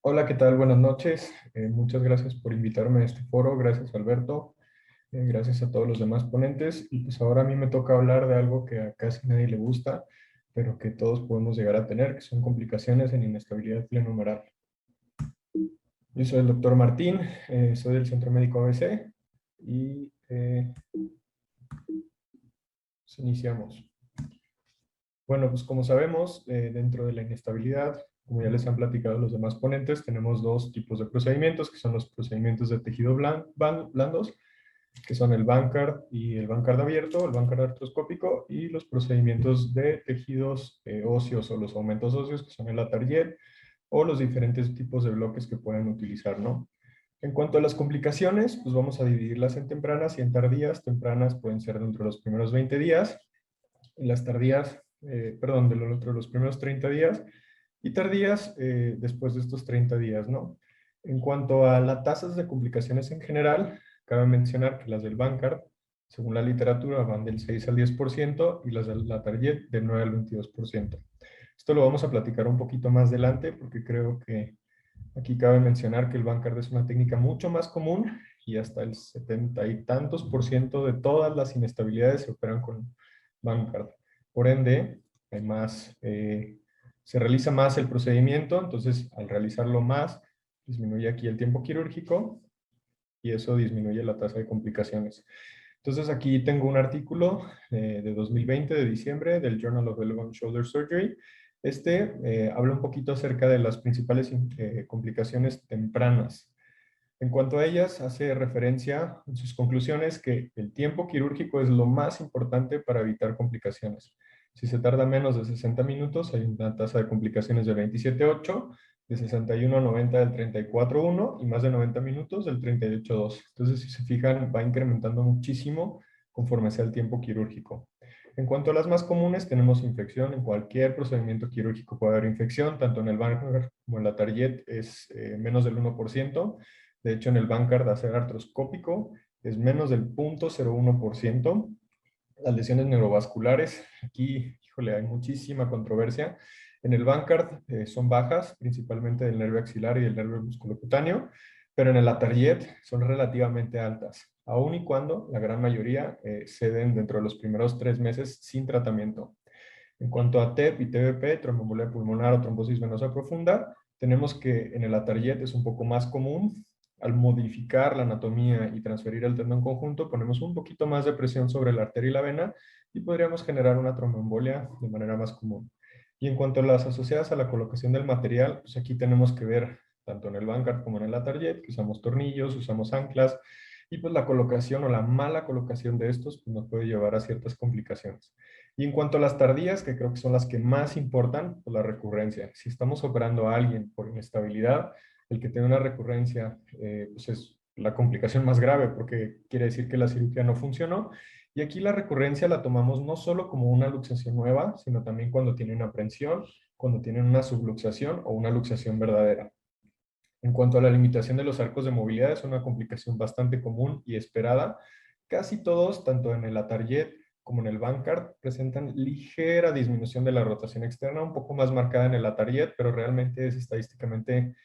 Hola, ¿qué tal? Buenas noches. Muchas gracias por invitarme a este foro. Gracias, Alberto. Gracias a todos los demás ponentes. Y pues ahora a mí me toca hablar de algo que a casi nadie le gusta, pero que todos podemos llegar a tener, que son complicaciones en inestabilidad glenohumeral. Yo soy el doctor Martín, soy del Centro Médico ABC y pues iniciamos. Bueno, pues como sabemos, dentro de la inestabilidad, como ya les han platicado los demás ponentes, tenemos dos tipos de procedimientos, que son los procedimientos de tejido blandos, que son el Bankart y el Bankart abierto, el Bankart artroscópico, y los procedimientos de tejidos óseos o los aumentos óseos, que son el Latarjet, o los diferentes tipos de bloques que pueden utilizar, ¿no? En cuanto a las complicaciones, pues vamos a dividirlas en tempranas y en tardías. Tempranas pueden ser dentro de los primeros 20 días, y las tardías, dentro de los primeros 30 días, y tardías después de estos 30 días, ¿no? En cuanto a las tasas de complicaciones en general, cabe mencionar que las del Bankart, según la literatura, van del 6 al 10%, y las del Latarjet del 9 al 22%. Esto lo vamos a platicar un poquito más adelante, porque creo que aquí cabe mencionar que el Bankart es una técnica mucho más común, y hasta el 70 y tantos % de todas las inestabilidades se operan con Bankart. Por ende, hay más, se realiza más el procedimiento, entonces al realizarlo más, disminuye aquí el tiempo quirúrgico, y eso disminuye la tasa de complicaciones. Entonces aquí tengo un artículo de 2020, de diciembre, del Journal of Elbow and Shoulder Surgery. Habla un poquito acerca de las principales complicaciones tempranas. En cuanto a ellas, hace referencia en sus conclusiones que el tiempo quirúrgico es lo más importante para evitar complicaciones. Si se tarda menos de 60 minutos, hay una tasa de complicaciones de 27.8, de 61 a 90 del 34.1 y más de 90 minutos del 38.2. Entonces, si se fijan, va incrementando muchísimo conforme sea el tiempo quirúrgico. En cuanto a las más comunes, tenemos infección. En cualquier procedimiento quirúrgico puede haber infección, tanto en el Bankart como en la Latarjet es menos del 1%. De hecho, en el Bankart hacer artroscópico es menos del 0.01%. Las lesiones neurovasculares, aquí, híjole, hay muchísima controversia. En el Bankart son bajas, principalmente del nervio axilar y del nervio musculocutáneo, pero en el Latarjet son relativamente altas, aun y cuando la gran mayoría ceden dentro de los primeros 3 meses sin tratamiento. En cuanto a TEP y TBP, tromboembolia pulmonar o trombosis venosa profunda, tenemos que en el Latarjet es un poco más común. al modificar la anatomía y transferir el tendón conjunto, ponemos un poquito más de presión sobre la arteria y la vena y podríamos generar una tromboembolia de manera más común. Y en cuanto a las asociadas a la colocación del material, pues aquí tenemos que ver tanto en el Bankart como en el Latarjet, que usamos tornillos, usamos anclas, y pues la colocación o la mala colocación de estos pues, nos puede llevar a ciertas complicaciones. Y en cuanto a las tardías, que creo que son las que más importan, pues la recurrencia. Si estamos operando a alguien por inestabilidad, el que tiene una recurrencia pues es la complicación más grave porque quiere decir que la cirugía no funcionó. Y aquí la recurrencia la tomamos no solo como una luxación nueva, sino también cuando tiene una prensión, cuando tienen una subluxación o una luxación verdadera. En cuanto a la limitación de los arcos de movilidad, es una complicación bastante común y esperada. Casi todos, tanto en el Latarjet como en el Bankart, presentan ligera disminución de la rotación externa, un poco más marcada en el Latarjet, pero realmente es estadísticamente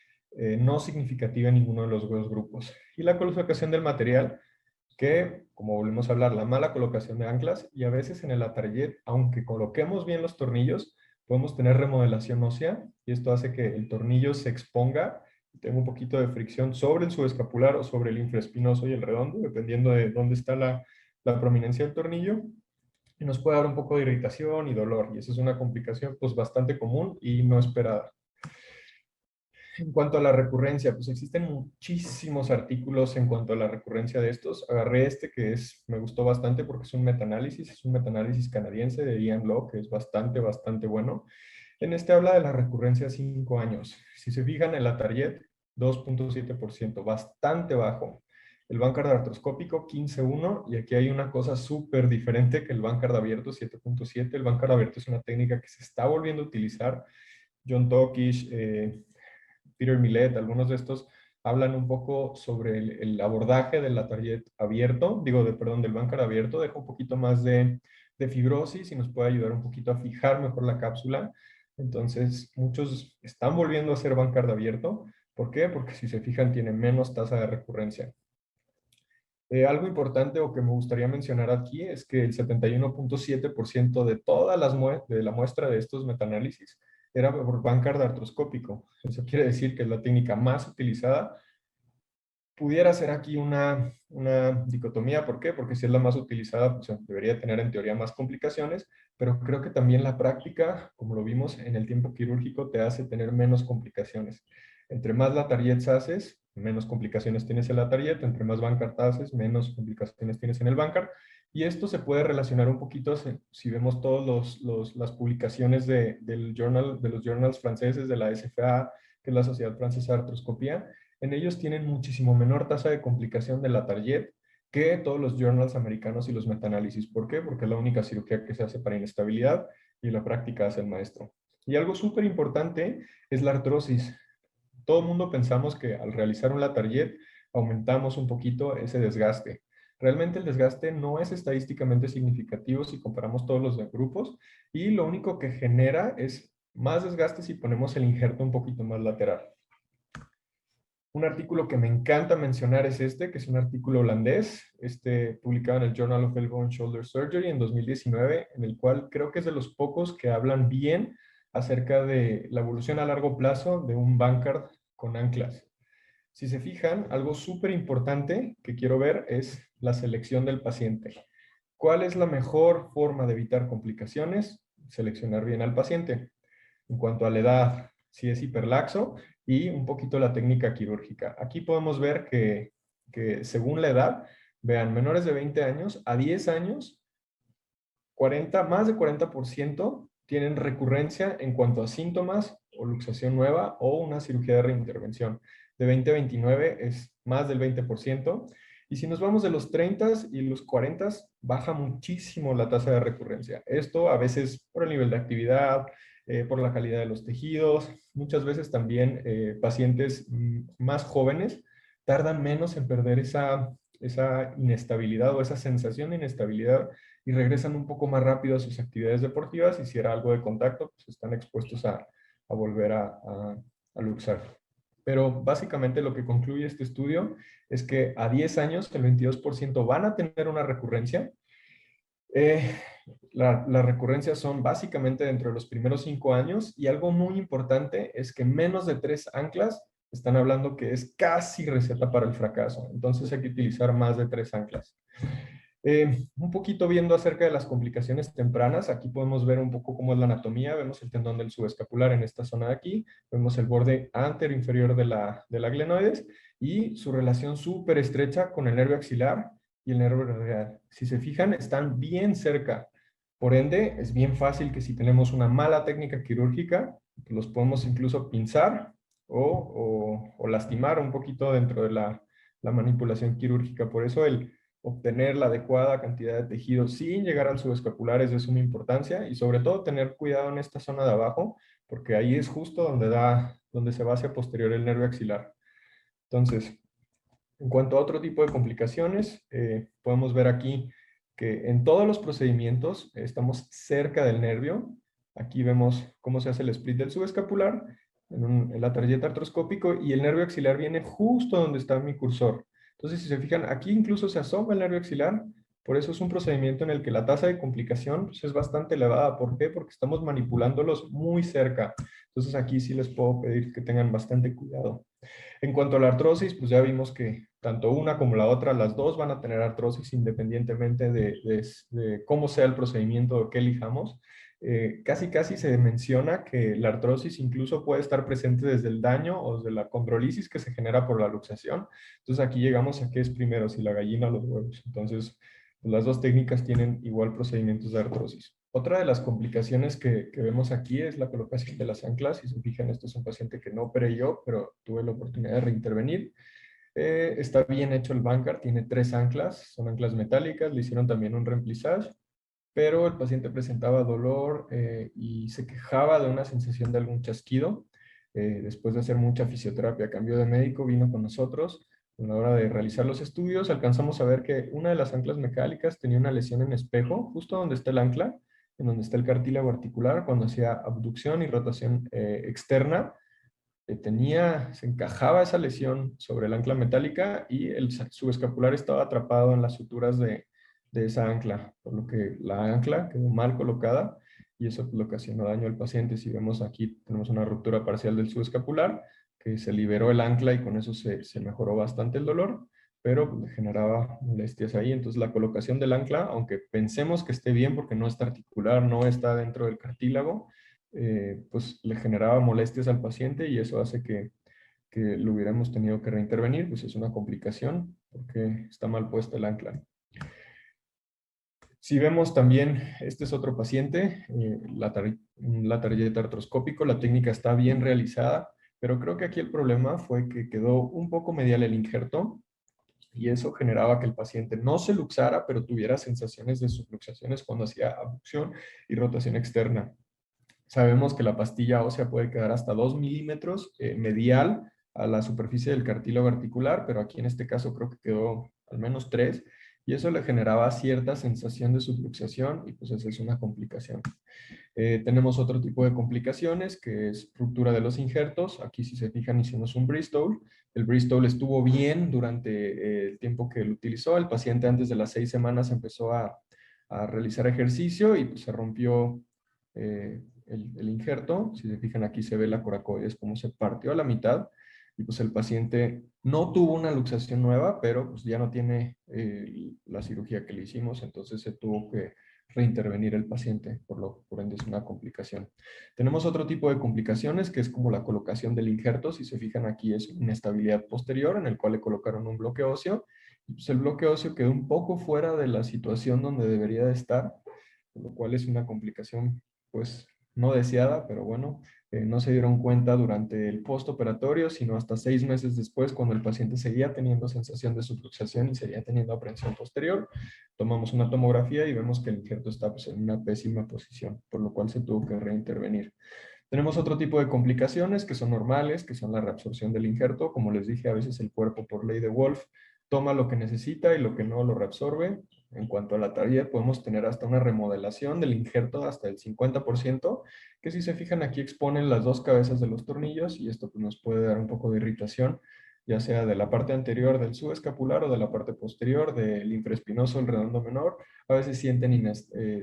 no significativa en ninguno de los dos grupos. Y la colocación del material, que, como volvemos a hablar, la mala colocación de anclas, y a veces en el Latarjet, aunque coloquemos bien los tornillos, podemos tener remodelación ósea, y esto hace que el tornillo se exponga tengo un poquito de fricción sobre el subescapular o sobre el infraespinoso y el redondo, dependiendo de dónde está la prominencia del tornillo, y nos puede dar un poco de irritación y dolor, y esa es una complicación pues bastante común y no esperada. En cuanto a la recurrencia, pues existen muchísimos artículos en cuanto a la recurrencia de estos. Agarré este que me gustó bastante porque es un metaanálisis canadiense de Ian Law, que es bastante bueno. En este habla de la recurrencia a 5 años. Si se fijan, el Latarjet, 2.7%, bastante bajo. El Bankart artroscópico, 15.1, y aquí hay una cosa súper diferente que el Bankart abierto, 7.7. El Bankart abierto es una técnica que se está volviendo a utilizar. John Tokish, Peter Millet, algunos de estos hablan un poco sobre el abordaje del Latarjet abierto, del Bankart abierto, deja un poquito más de fibrosis y nos puede ayudar un poquito a fijar mejor la cápsula. Entonces, muchos están volviendo a hacer Bankart abierto. ¿Por qué? Porque si se fijan, tiene menos tasa de recurrencia. Algo importante o que me gustaría mencionar aquí es que el 71.7% de toda la muestra de estos metaanálisis era por Bankart artroscópico. Eso quiere decir que es la técnica más utilizada. Pudiera ser aquí una dicotomía. ¿Por qué? Porque si es la más utilizada, pues debería tener en teoría más complicaciones, pero creo que también la práctica, como lo vimos en el tiempo quirúrgico, te hace tener menos complicaciones. Entre más Latarjets haces, menos complicaciones tienes en el Latarjet, entre más Bankart haces, menos complicaciones tienes en el Bankart. Y esto se puede relacionar un poquito si vemos todas las publicaciones de los journals franceses, de la SFA, que es la Sociedad Francesa de Artroscopía. En ellos tienen muchísimo menor tasa de complicación del Latarjet que todos los journals americanos y los metaanálisis. ¿Por qué? Porque es la única cirugía que se hace para inestabilidad y la práctica hace el maestro. Y algo súper importante es la artrosis. Todo el mundo pensamos que al realizar un Latarjet aumentamos un poquito ese desgaste. Realmente el desgaste no es estadísticamente significativo si comparamos todos los grupos y lo único que genera es más desgaste si ponemos el injerto un poquito más lateral. Un artículo que me encanta mencionar es que es un artículo holandés, publicado en el Journal of Elbow and Shoulder Surgery en 2019, en el cual creo que es de los pocos que hablan bien acerca de la evolución a largo plazo de un Bankart con anclas. Si se fijan, algo súper importante que quiero ver es la selección del paciente. ¿Cuál es la mejor forma de evitar complicaciones? Seleccionar bien al paciente. En cuanto a la edad, si es hiperlaxo, y un poquito la técnica quirúrgica. Aquí podemos ver que según la edad, vean, menores de 20 años a 10 años, más de 40% tienen recurrencia en cuanto a síntomas o luxación nueva o una cirugía de reintervención. De 20 a 29 es más del 20%. Y si nos vamos de los 30 y los 40, baja muchísimo la tasa de recurrencia. Esto a veces por el nivel de actividad, por la calidad de los tejidos. Muchas veces también pacientes más jóvenes tardan menos en perder esa inestabilidad o esa sensación de inestabilidad y regresan un poco más rápido a sus actividades deportivas y si era algo de contacto, pues están expuestos a volver a luxar. Pero básicamente lo que concluye este estudio es que a 10 años el 22% van a tener una recurrencia. Las recurrencias son básicamente dentro de los primeros 5 años y algo muy importante es que menos de 3 anclas están hablando que es casi receta para el fracaso. Entonces hay que utilizar más de 3 anclas. Un poquito viendo acerca de las complicaciones tempranas, aquí podemos ver un poco cómo es la anatomía, vemos el tendón del subescapular en esta zona de aquí, vemos el borde anterior inferior de la glenoides y su relación súper estrecha con el nervio axilar y el nervio radial. Si se fijan, están bien cerca. Por ende, es bien fácil que si tenemos una mala técnica quirúrgica, los podemos incluso pinzar o lastimar un poquito dentro de la manipulación quirúrgica. Por eso el obtener la adecuada cantidad de tejido sin llegar al subescapular es de suma importancia y sobre todo tener cuidado en esta zona de abajo porque ahí es justo donde se va hacia posterior el nervio axilar. Entonces, en cuanto a otro tipo de complicaciones, podemos ver aquí que en todos los procedimientos estamos cerca del nervio. Aquí vemos cómo se hace el split del subescapular en la tarjeta artroscópico y el nervio axilar viene justo donde está mi cursor. Entonces, si se fijan, aquí incluso se asoma el nervio axilar, por eso es un procedimiento en el que la tasa de complicación pues, es bastante elevada. ¿Por qué? Porque estamos manipulándolos muy cerca. Entonces, aquí sí les puedo pedir que tengan bastante cuidado. En cuanto a la artrosis, pues ya vimos que tanto una como la otra, las dos van a tener artrosis independientemente de cómo sea el procedimiento o qué elijamos. Casi se menciona que la artrosis incluso puede estar presente desde el daño o desde la condrolisis que se genera por la luxación. Entonces aquí llegamos a qué es primero, si la gallina o los huevos. Entonces, pues las dos técnicas tienen igual procedimientos de artrosis. Otra de las complicaciones que vemos aquí es la colocación de las anclas. Si se fijan, esto es un paciente que no operé yo, pero tuve la oportunidad de reintervenir. Está bien hecho el Bankart, tiene 3 anclas, son anclas metálicas, le hicieron también un remplissage, pero el paciente presentaba dolor y se quejaba de una sensación de algún chasquido. Después de hacer mucha fisioterapia, cambió de médico, vino con nosotros. A la hora de realizar los estudios, alcanzamos a ver que una de las anclas mecánicas tenía una lesión en espejo, justo donde está el ancla, en donde está el cartílago articular, cuando hacía abducción y rotación externa, se encajaba esa lesión sobre el ancla metálica y el subescapular estaba atrapado en las suturas de esa ancla, por lo que la ancla quedó mal colocada y eso lo ocasionó daño al paciente. Si vemos aquí, tenemos una ruptura parcial del subescapular, que se liberó el ancla y con eso se mejoró bastante el dolor, pero pues, le generaba molestias ahí. Entonces la colocación del ancla, aunque pensemos que esté bien porque no está articular, no está dentro del cartílago, pues le generaba molestias al paciente y eso hace que lo hubiéramos tenido que reintervenir, pues es una complicación porque está mal puesta el ancla. Si vemos también, este es otro paciente, la tarjeta artroscópico, la técnica está bien realizada, pero creo que aquí el problema fue que quedó un poco medial el injerto y eso generaba que el paciente no se luxara, pero tuviera sensaciones de subluxaciones cuando hacía abducción y rotación externa. Sabemos que la pastilla ósea puede quedar hasta 2 milímetros medial a la superficie del cartílago articular, pero aquí en este caso creo que quedó al menos 3, y eso le generaba cierta sensación de subluxación y pues esa es una complicación. Tenemos otro tipo de complicaciones que es ruptura de los injertos. Aquí si se fijan hicimos un Bristol. El Bristol estuvo bien durante el tiempo que lo utilizó. El paciente antes de las 6 semanas empezó a realizar ejercicio y pues se rompió el injerto. Si se fijan aquí se ve la coracoides como se partió a la mitad y pues el paciente no tuvo una luxación nueva, pero pues ya no tiene la cirugía que le hicimos, entonces se tuvo que reintervenir el paciente, por ende es una complicación. Tenemos otro tipo de complicaciones que es como la colocación del injerto. Si se fijan aquí es una inestabilidad posterior en el cual le colocaron un bloque óseo y pues el bloque óseo quedó un poco fuera de la situación donde debería de estar, por lo cual es una complicación pues no deseada, pero bueno, no se dieron cuenta durante el postoperatorio, sino hasta 6 meses después, cuando el paciente seguía teniendo sensación de subluxación y seguía teniendo aprensión posterior. Tomamos una tomografía y vemos que el injerto está pues, en una pésima posición, por lo cual se tuvo que reintervenir. Tenemos otro tipo de complicaciones que son normales, que son la reabsorción del injerto. Como les dije, a veces el cuerpo, por ley de Wolf, toma lo que necesita y lo que no lo reabsorbe. En cuanto a la tarea, podemos tener hasta una remodelación del injerto hasta el 50%, que si se fijan aquí exponen las 2 cabezas de los tornillos y esto pues, nos puede dar un poco de irritación, ya sea de la parte anterior del subescapular o de la parte posterior del infraespinoso, el redondo menor. A veces sienten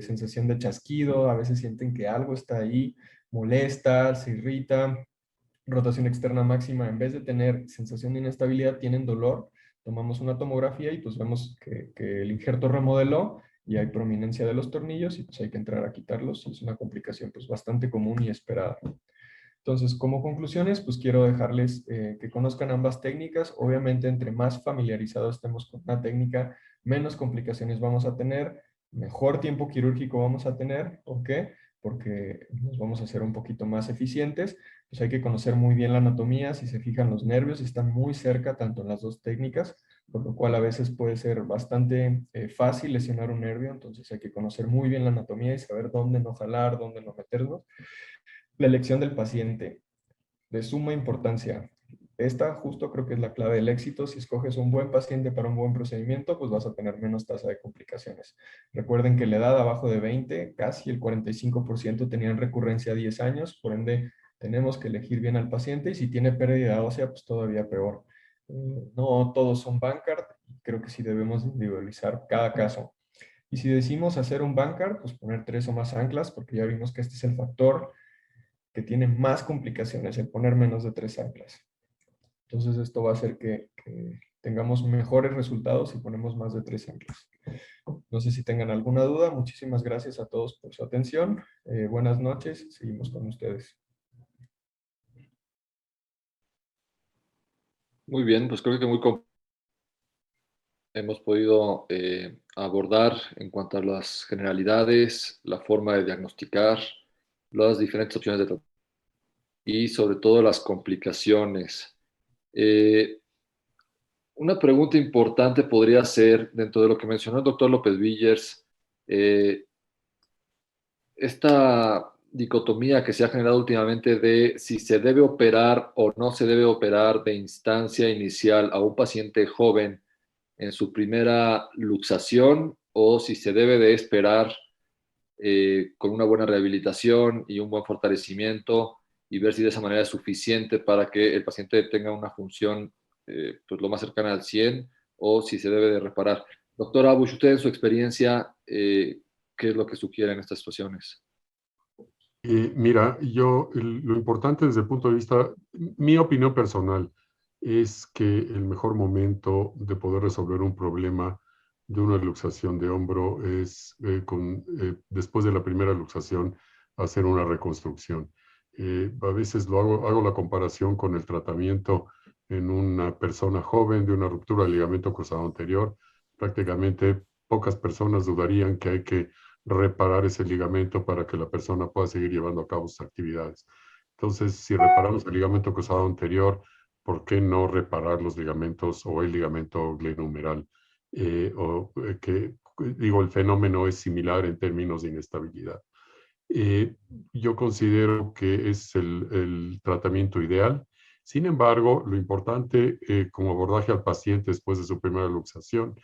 sensación de chasquido, a veces sienten que algo está ahí, molesta, se irrita. rotación externa máxima, en vez de tener sensación de inestabilidad, tienen dolor. Tomamos una tomografía y pues vemos que el injerto remodeló y hay prominencia de los tornillos y pues hay que entrar a quitarlos. Es una complicación pues bastante común y esperada. Entonces, como conclusiones, pues quiero dejarles que conozcan ambas técnicas. Obviamente, entre más familiarizados estemos con una técnica, menos complicaciones vamos a tener, mejor tiempo quirúrgico vamos a tener. ¿Por qué? Porque nos vamos a hacer un poquito más eficientes. Pues hay que conocer muy bien la anatomía. Si se fijan, los nervios están muy cerca, tanto en las dos técnicas, por lo cual a veces puede ser bastante fácil lesionar un nervio. Entonces hay que conocer muy bien la anatomía y saber dónde no jalar, dónde no meternos. La elección del paciente, de suma importancia. Esta justo creo que es la clave del éxito. Si escoges un buen paciente para un buen procedimiento, pues vas a tener menos tasa de complicaciones. Recuerden que la edad abajo de 20, casi el 45% tenían recurrencia a 10 años, por ende tenemos que elegir bien al paciente y si tiene pérdida ósea, pues todavía peor. No todos son Bankart, creo que sí debemos individualizar cada caso. Y si decimos hacer un Bankart, pues poner 3 o más anclas, porque ya vimos que este es el factor que tiene más complicaciones, el poner menos de 3 anclas. Entonces esto va a hacer que tengamos mejores resultados si ponemos más de 3 anclas. No sé si tengan alguna duda. Muchísimas gracias a todos por su atención. Buenas noches. Seguimos con ustedes. Muy bien, pues creo que hemos podido abordar en cuanto a las generalidades, la forma de diagnosticar, las diferentes opciones de tratamiento y sobre todo las complicaciones. Eh, una pregunta importante podría ser, dentro de lo que mencionó el doctor López Villers, eh, esta dicotomía que se ha generado últimamente de si se debe operar o no se debe operar de instancia inicial a un paciente joven en su primera luxación o si se debe de esperar con una buena rehabilitación y un buen fortalecimiento y ver si de esa manera es suficiente para que el paciente tenga una función pues lo más cercana al 100 o si se debe de reparar. Doctor Abush, usted en su experiencia, ¿qué es lo que sugiere en estas situaciones? Mira, lo importante desde el punto de vista, mi opinión personal, es que el mejor momento de poder resolver un problema de una luxación de hombro es después de la primera luxación hacer una reconstrucción. A veces hago la comparación con el tratamiento en una persona joven de una ruptura del ligamento cruzado anterior. Prácticamente pocas personas dudarían que hay que reparar ese ligamento para que la persona pueda seguir llevando a cabo sus actividades. Entonces, si reparamos el ligamento cruzado anterior, ¿por qué no reparar los ligamentos o el ligamento glenohumeral? El fenómeno es similar en términos de inestabilidad. Yo considero que es el tratamiento ideal. Sin embargo, lo importante como abordaje al paciente después de su primera luxación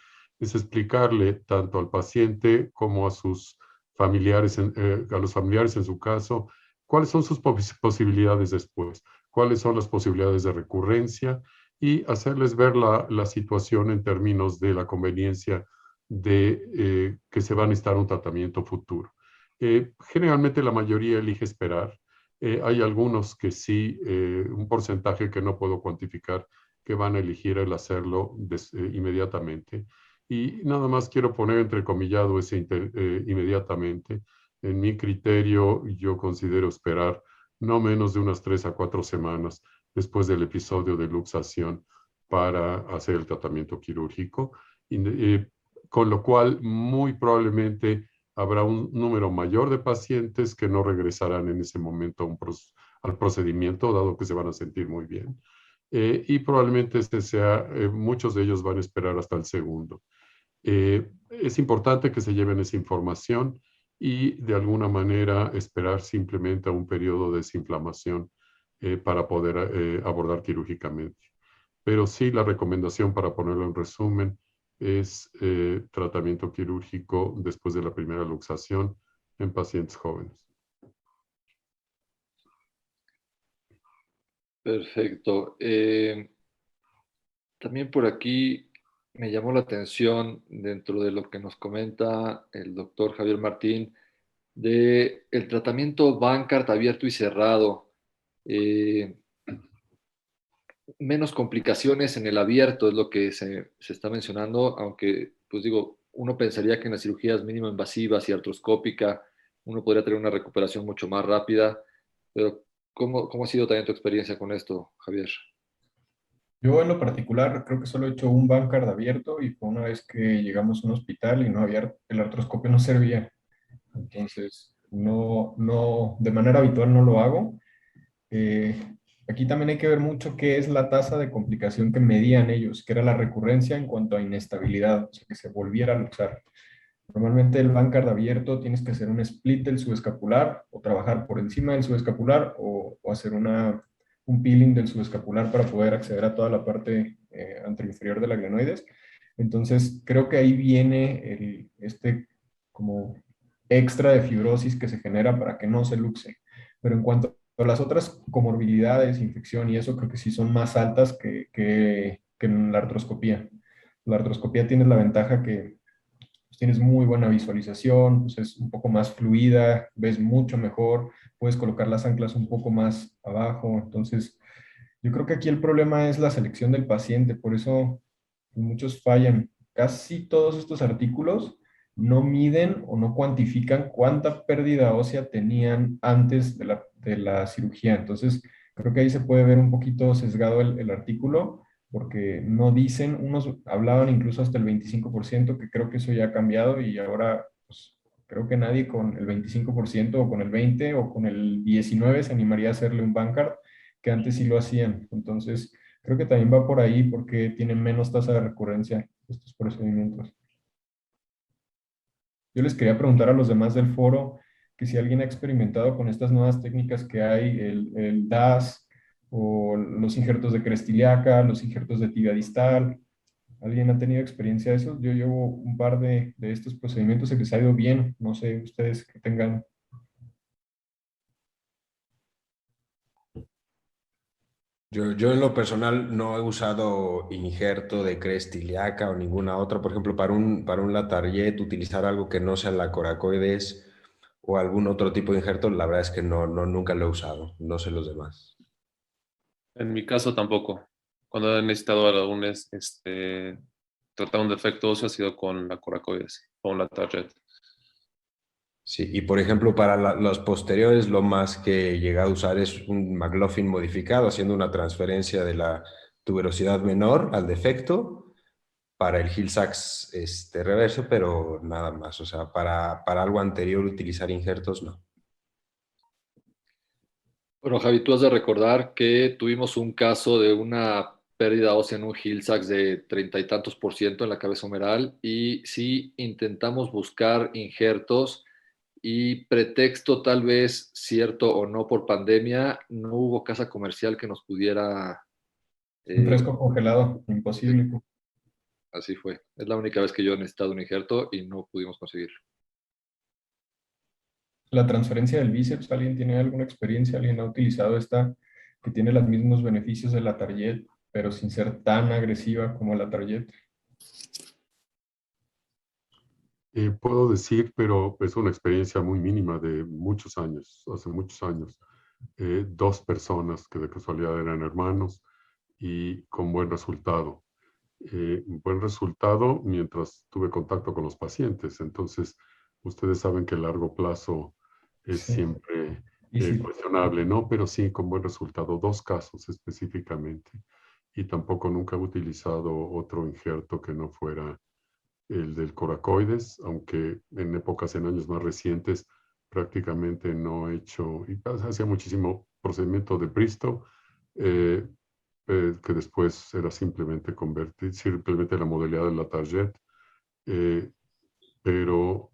es explicarle tanto al paciente como a sus familiares, a los familiares en su caso, cuáles son sus posibilidades después, cuáles son las posibilidades de recurrencia y hacerles ver la situación en términos de la conveniencia de que se va a necesitar un tratamiento futuro. Generalmente la mayoría elige esperar. Hay algunos que sí, un porcentaje que no puedo cuantificar, que van a elegir el hacerlo inmediatamente. Y nada más quiero poner entrecomillado ese inmediatamente. En mi criterio, yo considero esperar no menos de unas 3 a 4 semanas después del episodio de luxación para hacer el tratamiento quirúrgico, con lo cual muy probablemente habrá un número mayor de pacientes que no regresarán en ese momento al procedimiento, dado que se van a sentir muy bien. Y probablemente muchos de ellos van a esperar hasta el segundo. Es importante que se lleven esa información y de alguna manera esperar simplemente a un periodo de desinflamación para poder abordar quirúrgicamente. Pero sí, la recomendación, para ponerlo en resumen, es tratamiento quirúrgico después de la primera luxación en pacientes jóvenes. Perfecto. También por aquí me llamó la atención, dentro de lo que nos comenta el doctor Javier Martín, de el tratamiento Bankart abierto y cerrado. menos complicaciones en el abierto, es lo que se está mencionando, aunque, pues digo, uno pensaría que en las cirugías mínimo invasivas y artroscópica uno podría tener una recuperación mucho más rápida, pero ¿cómo ha sido también tu experiencia con esto, Javier? Yo en lo particular creo que solo he hecho un Bancard abierto y fue una vez que llegamos a un hospital y no había, el artroscopio no servía. Entonces, de manera habitual no lo hago. Eh, Aquí también hay que ver mucho qué es la tasa de complicación que medían ellos, que era la recurrencia en cuanto a inestabilidad, o sea, que se volviera a luxar. Normalmente el Bancard abierto tienes que hacer un split del subescapular o trabajar por encima del subescapular o hacer un peeling del subescapular para poder acceder a toda la parte anteroinferior de la glenoides. Entonces, creo que ahí viene este como extra de fibrosis que se genera para que no se luxe. Pero en cuanto a las otras comorbilidades, infección y eso, creo que sí son más altas que en la artroscopía. La artroscopía tiene la ventaja que pues, tienes muy buena visualización, pues es un poco más fluida, ves mucho mejor, puedes colocar las anclas un poco más abajo. Entonces, yo creo que aquí el problema es la selección del paciente, por eso muchos fallan. Casi todos estos artículos no miden o no cuantifican cuánta pérdida ósea tenían antes de la cirugía. Entonces, creo que ahí se puede ver un poquito sesgado el artículo, porque no dicen, unos hablaban incluso hasta el 25%, que creo que eso ya ha cambiado y ahora pues, creo que nadie con el 25% o con el 20% o con el 19% se animaría a hacerle un Bancard, que antes sí lo hacían. Entonces, creo que también va por ahí porque tienen menos tasa de recurrencia estos procedimientos. Yo les quería preguntar a los demás del foro que si alguien ha experimentado con estas nuevas técnicas que hay, el DAS o los injertos de cresta ilíaca, los injertos de tibia distal. ¿Alguien ha tenido experiencia de eso? Yo llevo un par de estos procedimientos y les ha ido bien. No sé, ustedes que tengan. Yo en lo personal no he usado injerto de cresta ilíaca o ninguna otra. Por ejemplo, para un Latarjet, utilizar algo que no sea la coracoides o algún otro tipo de injerto, la verdad es que nunca lo he usado. No sé los demás. En mi caso tampoco. Cuando he necesitado algún tratar un defecto óseo ha sido con la coracoides, con la target. Sí, y por ejemplo, para los posteriores, lo más que he llegado a usar es un McLaughlin modificado, haciendo una transferencia de la tuberosidad menor al defecto para el Hill-Sachs reverso, pero nada más. O sea, para algo anterior utilizar injertos, no. Bueno, Javi, tú has de recordar que tuvimos un caso de una pérdida ósea en un Hill-Sachs de 30 y tantos% en la cabeza humeral y sí intentamos buscar injertos y pretexto tal vez cierto o no por pandemia, no hubo casa comercial que nos pudiera... Un eh, fresco congelado, imposible. así fue. Es la única vez que yo he necesitado un injerto y no pudimos conseguirlo. La transferencia del bíceps, ¿alguien tiene alguna experiencia? ¿Alguien ha utilizado esta que tiene los mismos beneficios de la Target, pero sin ser tan agresiva como la Target? Puedo decir, pero es una experiencia muy mínima de muchos años, hace muchos años. Dos personas que de casualidad eran hermanos y con buen resultado. Un buen resultado mientras tuve contacto con los pacientes. Entonces, ustedes saben que el largo plazo es Sí. siempre Y sí, cuestionable, ¿no? Pero sí, con buen resultado. Dos casos específicamente. Y tampoco nunca he utilizado otro injerto que no fuera el del coracoides, aunque en años más recientes, prácticamente no he hecho, y hacía muchísimo procedimiento de Bristol, eh, que después era simplemente convertir, simplemente la modalidad de la target, eh, pero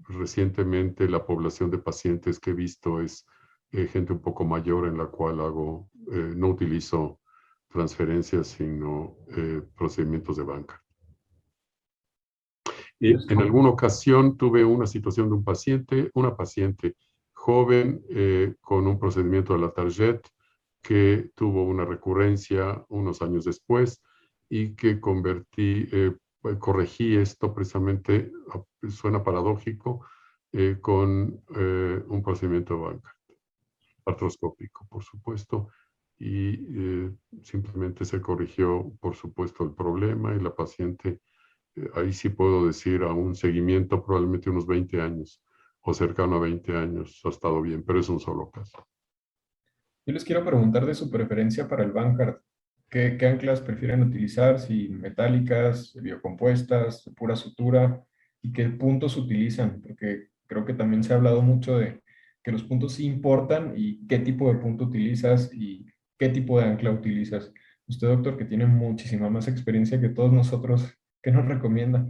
recientemente la población de pacientes que he visto es gente un poco mayor en la cual no utilizo transferencias, sino procedimientos de banca. En alguna ocasión tuve una situación de una paciente joven con un procedimiento de la target que tuvo una recurrencia unos años después y que corregí esto precisamente, suena paradójico, con un procedimiento de banca, artroscópico, por supuesto, y simplemente se corrigió, por supuesto, el problema y la paciente, ahí sí puedo decir, a un seguimiento probablemente unos 20 años o cercano a 20 años ha estado bien, pero es un solo caso. Yo les quiero preguntar de su preferencia para el Bancard. ¿Qué anclas prefieren utilizar? Si metálicas, biocompuestas, de pura sutura, y qué puntos utilizan, porque creo que también se ha hablado mucho de que los puntos sí importan y qué tipo de punto utilizas y qué tipo de ancla utilizas. Usted, doctor, que tiene muchísima más experiencia que todos nosotros, ¿qué nos recomienda?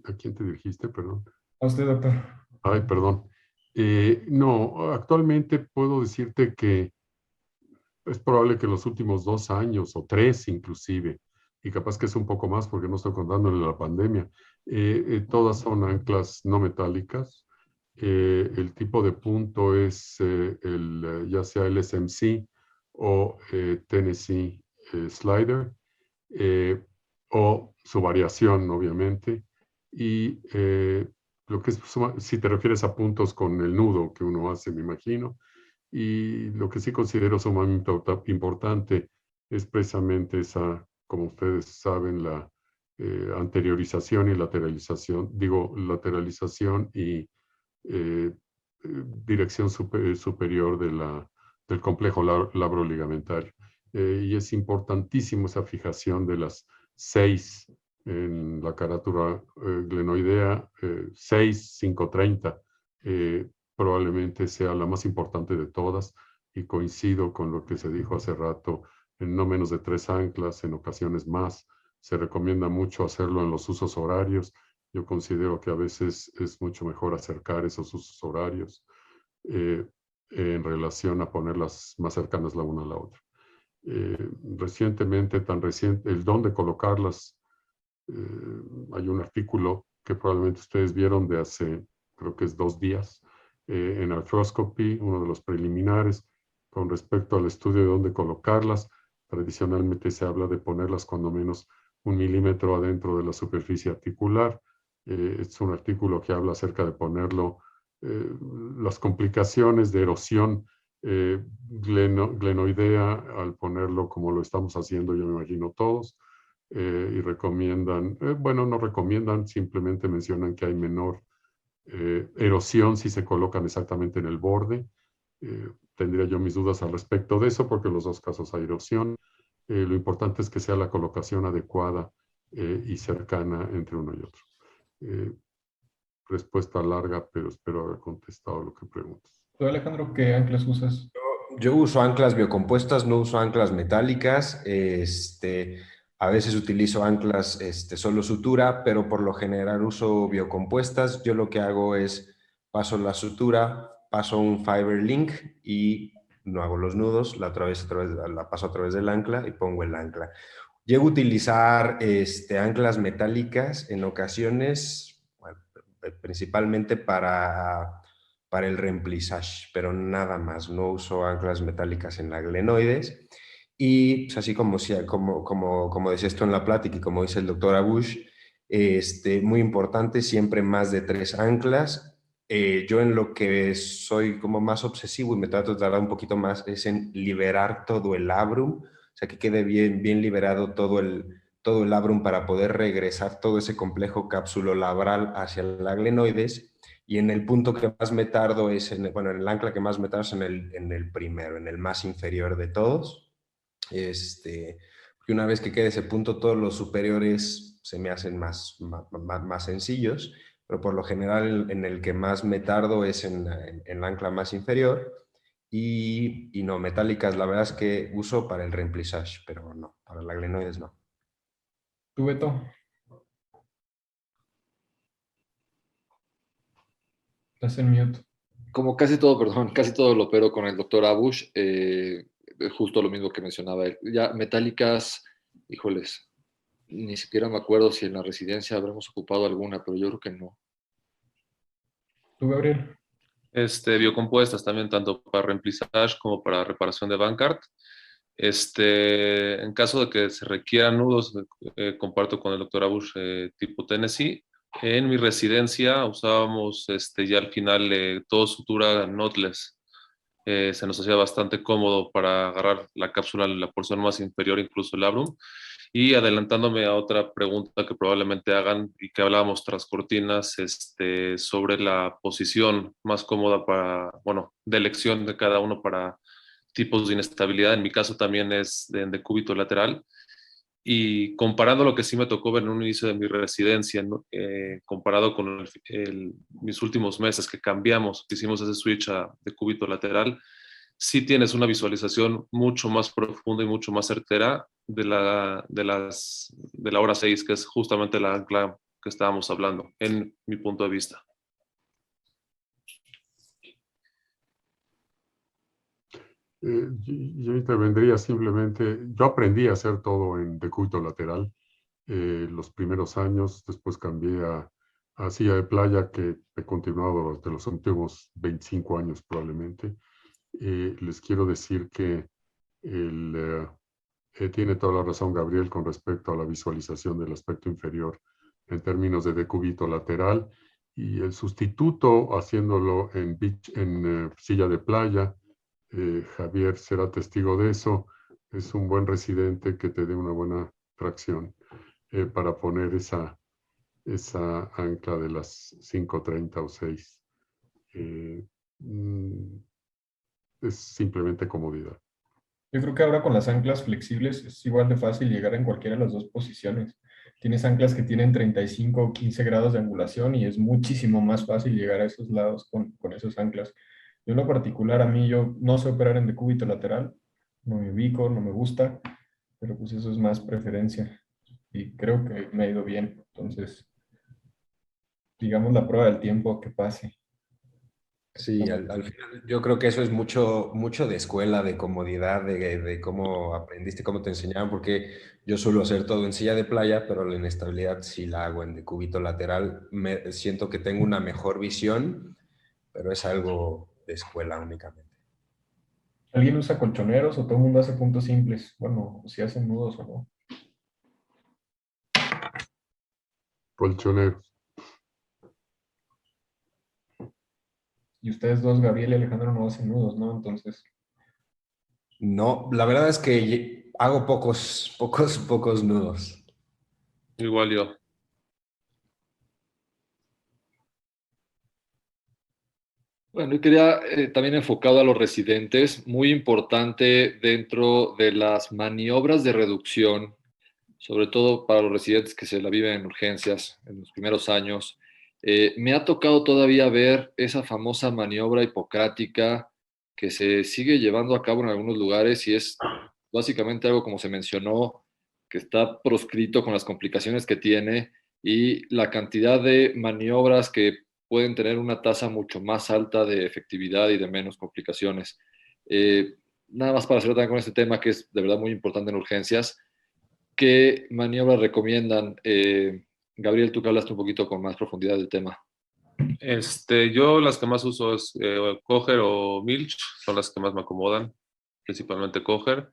¿A quién te dirigiste, perdón? A usted, doctor. Ay, perdón. No, actualmente puedo decirte que es probable que los últimos 2 años o 3 inclusive, y capaz que es un poco más porque no estoy contándole la pandemia, todas son anclas no metálicas. El tipo de punto es ya sea el SMC o Tennessee Slider, eh, o su variación, obviamente. Y lo que es, si te refieres a puntos con el nudo que uno hace, me imagino, y lo que sí considero sumamente importante es precisamente esa, como ustedes saben, la anteriorización y lateralización, digo, lateralización y dirección superior del complejo labro-ligamentario. Y es importantísimo esa fijación de las 6 en la carátula glenoidea, 6, 5, 30, probablemente sea la más importante de todas, y coincido con lo que se dijo hace rato, en no menos de 3 anclas, en ocasiones más. Se recomienda mucho hacerlo en los usos horarios. Yo considero que a veces es mucho mejor acercar esos usos horarios eh, en relación a ponerlas más cercanas la una a la otra. Recientemente, tan reciente, el dónde colocarlas, hay un artículo que probablemente ustedes vieron de hace, creo que es 2 días, en Arthroscopy, uno de los preliminares, con respecto al estudio de dónde colocarlas. Tradicionalmente se habla de ponerlas cuando menos 1 milímetro adentro de la superficie articular. Es un artículo que habla acerca de ponerlo, las complicaciones de erosión glenoidea al ponerlo como lo estamos haciendo, yo me imagino todos. Y recomiendan, bueno, no recomiendan, simplemente mencionan que hay menor erosión si se colocan exactamente en el borde. Tendría yo mis dudas al respecto de eso, porque en los dos casos hay erosión. Lo importante es que sea la colocación adecuada y cercana entre uno y otro. Respuesta larga, pero espero haber contestado lo que preguntas. ¿Tú, Alejandro, qué anclas usas? Yo uso anclas biocompuestas, no uso anclas metálicas. A veces utilizo anclas solo sutura, pero por lo general uso biocompuestas. Yo lo que hago es paso la sutura, paso un fiber link y no hago los nudos, la paso a través del ancla y pongo el ancla. Llego a utilizar anclas metálicas en ocasiones, bueno, principalmente para el remplissage, pero nada más. No uso anclas metálicas en la glenoides. Y pues, así como decía esto en la plática y como dice el doctor Abush, muy importante, siempre más de 3 anclas. Yo en lo que soy como más obsesivo y me trato de tardar un poquito más es en liberar todo el labrum, o sea, que quede bien liberado todo el labrum para poder regresar todo ese complejo capsulolabral hacia la glenoides. Y en el punto que más me tardo es, en el ancla que más me tardo es en el primero, en el más inferior de todos. Porque una vez que quede ese punto, todos los superiores se me hacen más sencillos, pero por lo general en el que más me tardo es en la ancla más inferior. Y no, metálicas la verdad es que uso para el remplissage, pero no, para la glenoides no. ¿Tú, Beto? Estás en mute. Como casi todo, perdón, casi todo lo opero con el doctor Abush, justo lo mismo que mencionaba él. Ya metálicas, híjoles, ni siquiera me acuerdo si en la residencia habremos ocupado alguna, pero yo creo que no. ¿Tú, Gabriel? Biocompuestas también, tanto para remplissage como para reparación de Bancard. En caso de que se requieran nudos, comparto con el doctor Abush tipo Tennessee En mi residencia usábamos ya al final todo sutura knotless. Se nos hacía bastante cómodo para agarrar la cápsula en la porción más inferior, incluso el labrum. Y adelantándome a otra pregunta que probablemente hagan y que hablábamos tras cortinas, sobre la posición más cómoda para, bueno, de elección de cada uno para tipos de inestabilidad. En mi caso también es de decúbito lateral. Y comparando lo que sí me tocó ver en un inicio de mi residencia, ¿no? Comparado con mis últimos meses que cambiamos, que hicimos ese switch a decúbito lateral, sí tienes una visualización mucho más profunda y mucho más certera de la hora 6, que es justamente la ancla que estábamos hablando, en mi punto de vista. Yo intervendría simplemente, yo aprendí a hacer todo en decúbito lateral los primeros años, después cambié a silla de playa, que he continuado durante los últimos 25 años probablemente. Les quiero decir que tiene toda la razón Gabriel con respecto a la visualización del aspecto inferior en términos de decúbito lateral, y el sustituto haciéndolo en silla de playa. Javier será testigo de eso. Es un buen residente que te dé una buena tracción para poner esa ancla de las 5:30 o 6. Es simplemente comodidad. Yo creo que ahora con las anclas flexibles es igual de fácil llegar en cualquiera de las dos posiciones. Tienes anclas que tienen 35 o 15 grados de angulación y es muchísimo más fácil llegar a esos lados con esas anclas. Yo en lo particular, yo no sé operar en decúbito lateral, no me ubico, no me gusta, pero pues eso es más preferencia y creo que me ha ido bien. Entonces, digamos la prueba del tiempo que pase. Sí, al final yo creo que eso es mucho, mucho de escuela, de comodidad, de cómo aprendiste, cómo te enseñaron, porque yo suelo hacer todo en silla de playa, pero la inestabilidad sí la hago en decúbito lateral. Siento que tengo una mejor visión, pero es algo de escuela únicamente. ¿Alguien usa colchoneros o todo el mundo hace puntos simples? Bueno, si hacen nudos o no. Colchoneros. Y ustedes dos, Gabriel y Alejandro, no hacen nudos, ¿no? Entonces, No, la verdad es que hago pocos nudos. Igual yo. Bueno, y quería también enfocado a los residentes, muy importante dentro de las maniobras de reducción, sobre todo para los residentes que se la viven en urgencias en los primeros años. Me ha tocado todavía ver esa famosa maniobra hipocrática que se sigue llevando a cabo en algunos lugares y es básicamente algo como se mencionó, que está proscrito con las complicaciones que tiene y la cantidad de maniobras que pueden tener una tasa mucho más alta de efectividad y de menos complicaciones. Nada más para cerrar también con este tema que es de verdad muy importante en urgencias. ¿Qué maniobras recomiendan? Gabriel, tú que hablaste un poquito con más profundidad del tema. Yo las que más uso es Coger o Milch, son las que más me acomodan, principalmente Coger.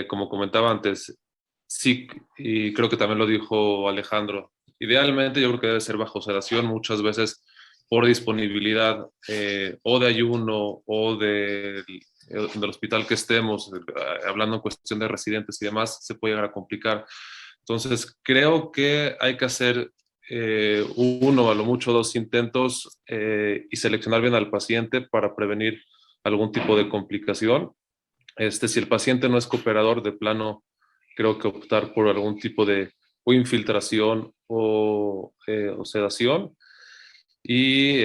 Como comentaba antes, sí, y creo que también lo dijo Alejandro, idealmente yo creo que debe ser bajo sedación, muchas veces por disponibilidad o de ayuno o del hospital que estemos, hablando en cuestión de residentes y demás, se puede llegar a complicar. Entonces, creo que hay que hacer uno, a lo mucho dos intentos y seleccionar bien al paciente para prevenir algún tipo de complicación. Si el paciente no es cooperador, de plano, creo que optar por algún tipo de o infiltración o sedación y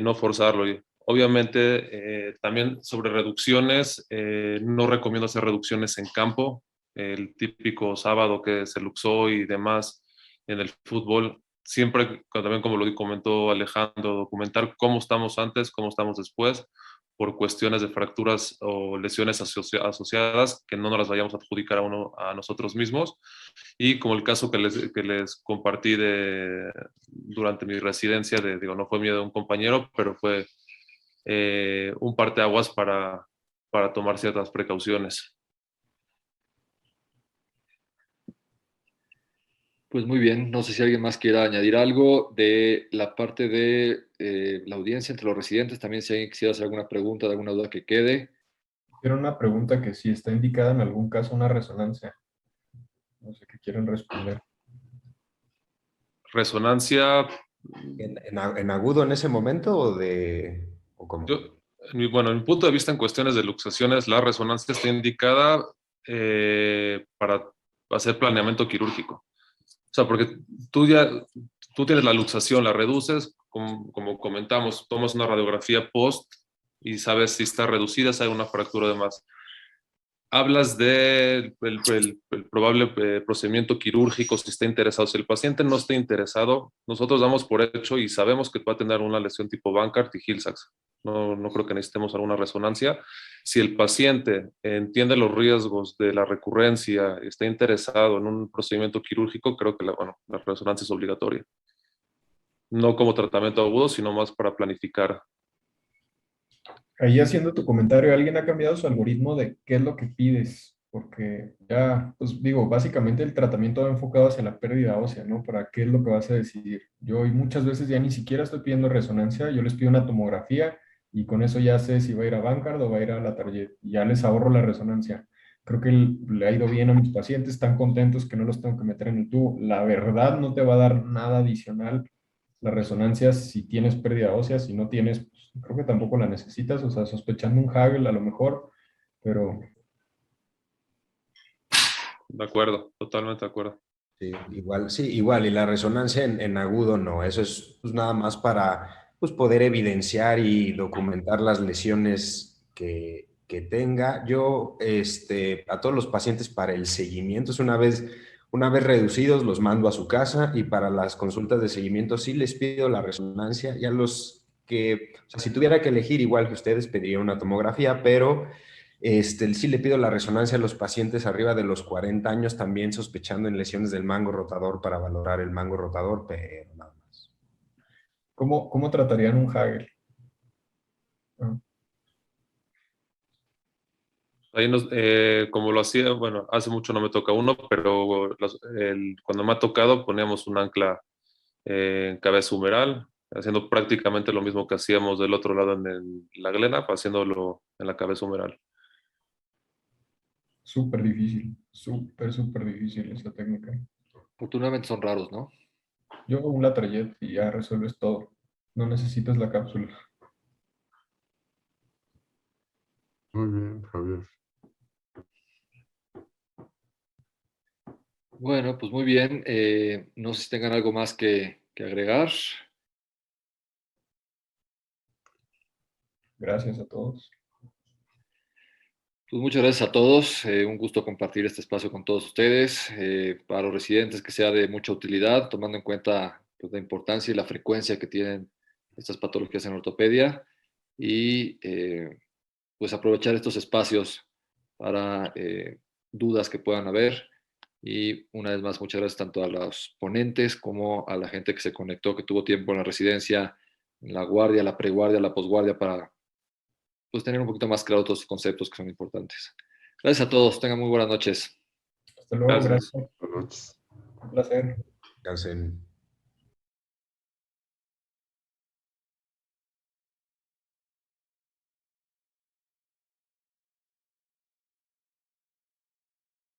no forzarlo. Obviamente, también sobre reducciones, no recomiendo hacer reducciones en campo. El típico sábado que se luxó y demás en el fútbol, siempre, también como lo comentó Alejandro, documentar cómo estamos antes, cómo estamos después, por cuestiones de fracturas o lesiones asociadas, que no nos las vayamos a adjudicar a nosotros mismos. Y como el caso que les compartí durante mi residencia, no fue mío de un compañero, pero fue un parteaguas para tomar ciertas precauciones. Pues muy bien, no sé si alguien más quiera añadir algo de la parte de la audiencia entre los residentes. También si alguien quisiera hacer alguna pregunta, alguna duda que quede. Era una pregunta que si está indicada en algún caso una resonancia. No sé qué quieren responder. Resonancia, ¿En agudo en ese momento o cómo? bueno, en mi punto de vista en cuestiones de luxaciones, la resonancia está indicada para hacer planeamiento quirúrgico. O sea, porque tú tienes la luxación, la reduces, como comentamos, tomas una radiografía post y sabes si está reducida, si hay una fractura de más. Hablas del probable procedimiento quirúrgico, si está interesado. Si el paciente no está interesado, nosotros damos por hecho y sabemos que va a tener una lesión tipo Bankart y Hill-Sachs. No creo que necesitemos alguna resonancia. Si el paciente entiende los riesgos de la recurrencia, está interesado en un procedimiento quirúrgico, creo que la resonancia es obligatoria. No como tratamiento agudo, sino más para planificar. Ahí haciendo tu comentario, ¿alguien ha cambiado su algoritmo de qué es lo que pides? Porque ya, pues digo, básicamente el tratamiento va enfocado hacia la pérdida ósea, ¿no? ¿Para qué es lo que vas a decidir? Yo y muchas veces ya ni siquiera estoy pidiendo resonancia, yo les pido una tomografía y con eso ya sé si va a ir a Bankart o va a ir a la Target. Y ya les ahorro la resonancia. Creo que le ha ido bien a mis pacientes, están contentos que no los tengo que meter en el tubo. La verdad no te va a dar nada adicional la resonancia si tienes pérdida ósea, si no tienes, pues, creo que tampoco la necesitas, o sea, sospechando un Hagel a lo mejor, pero De acuerdo, totalmente de acuerdo. Sí, igual, y la resonancia en agudo no, eso es pues, nada más para pues, poder evidenciar y documentar las lesiones que tenga. Yo, a todos los pacientes para el seguimiento, es una vez reducidos, los mando a su casa y para las consultas de seguimiento sí les pido la resonancia, ya o sea, si tuviera que elegir igual que ustedes, pediría una tomografía, pero sí le pido la resonancia a los pacientes arriba de los 40 años, también sospechando en lesiones del mango rotador para valorar el mango rotador, pero nada más. ¿cómo tratarían un Hagel? Ah, Ahí como lo hacía, bueno, hace mucho no me toca uno, pero cuando me ha tocado poníamos un ancla en cabeza humeral, haciendo prácticamente lo mismo que hacíamos del otro lado en la glena, haciéndolo en la cabeza humeral. súper difícil, súper difícil esa técnica. Afortunadamente son raros, ¿no? Yo hago un Latrayet y ya resuelves todo. No necesitas la cápsula. Muy bien, Javier. Bueno, pues muy bien. No sé si tengan algo más que agregar. Gracias a todos. Pues muchas gracias a todos. Un gusto compartir este espacio con todos ustedes. Para los residentes que sea de mucha utilidad, tomando en cuenta pues, la importancia y la frecuencia que tienen estas patologías en ortopedia. Y pues aprovechar estos espacios para dudas que puedan haber. Y una vez más, muchas gracias tanto a los ponentes como a la gente que se conectó, que tuvo tiempo en la residencia, en la guardia, la preguardia, la posguardia, para pues, tener un poquito más claro todos los conceptos que son importantes. Gracias a todos. Tengan muy buenas noches. Hasta luego, Gracias. gracias. Buenas noches. Un placer. Descansen.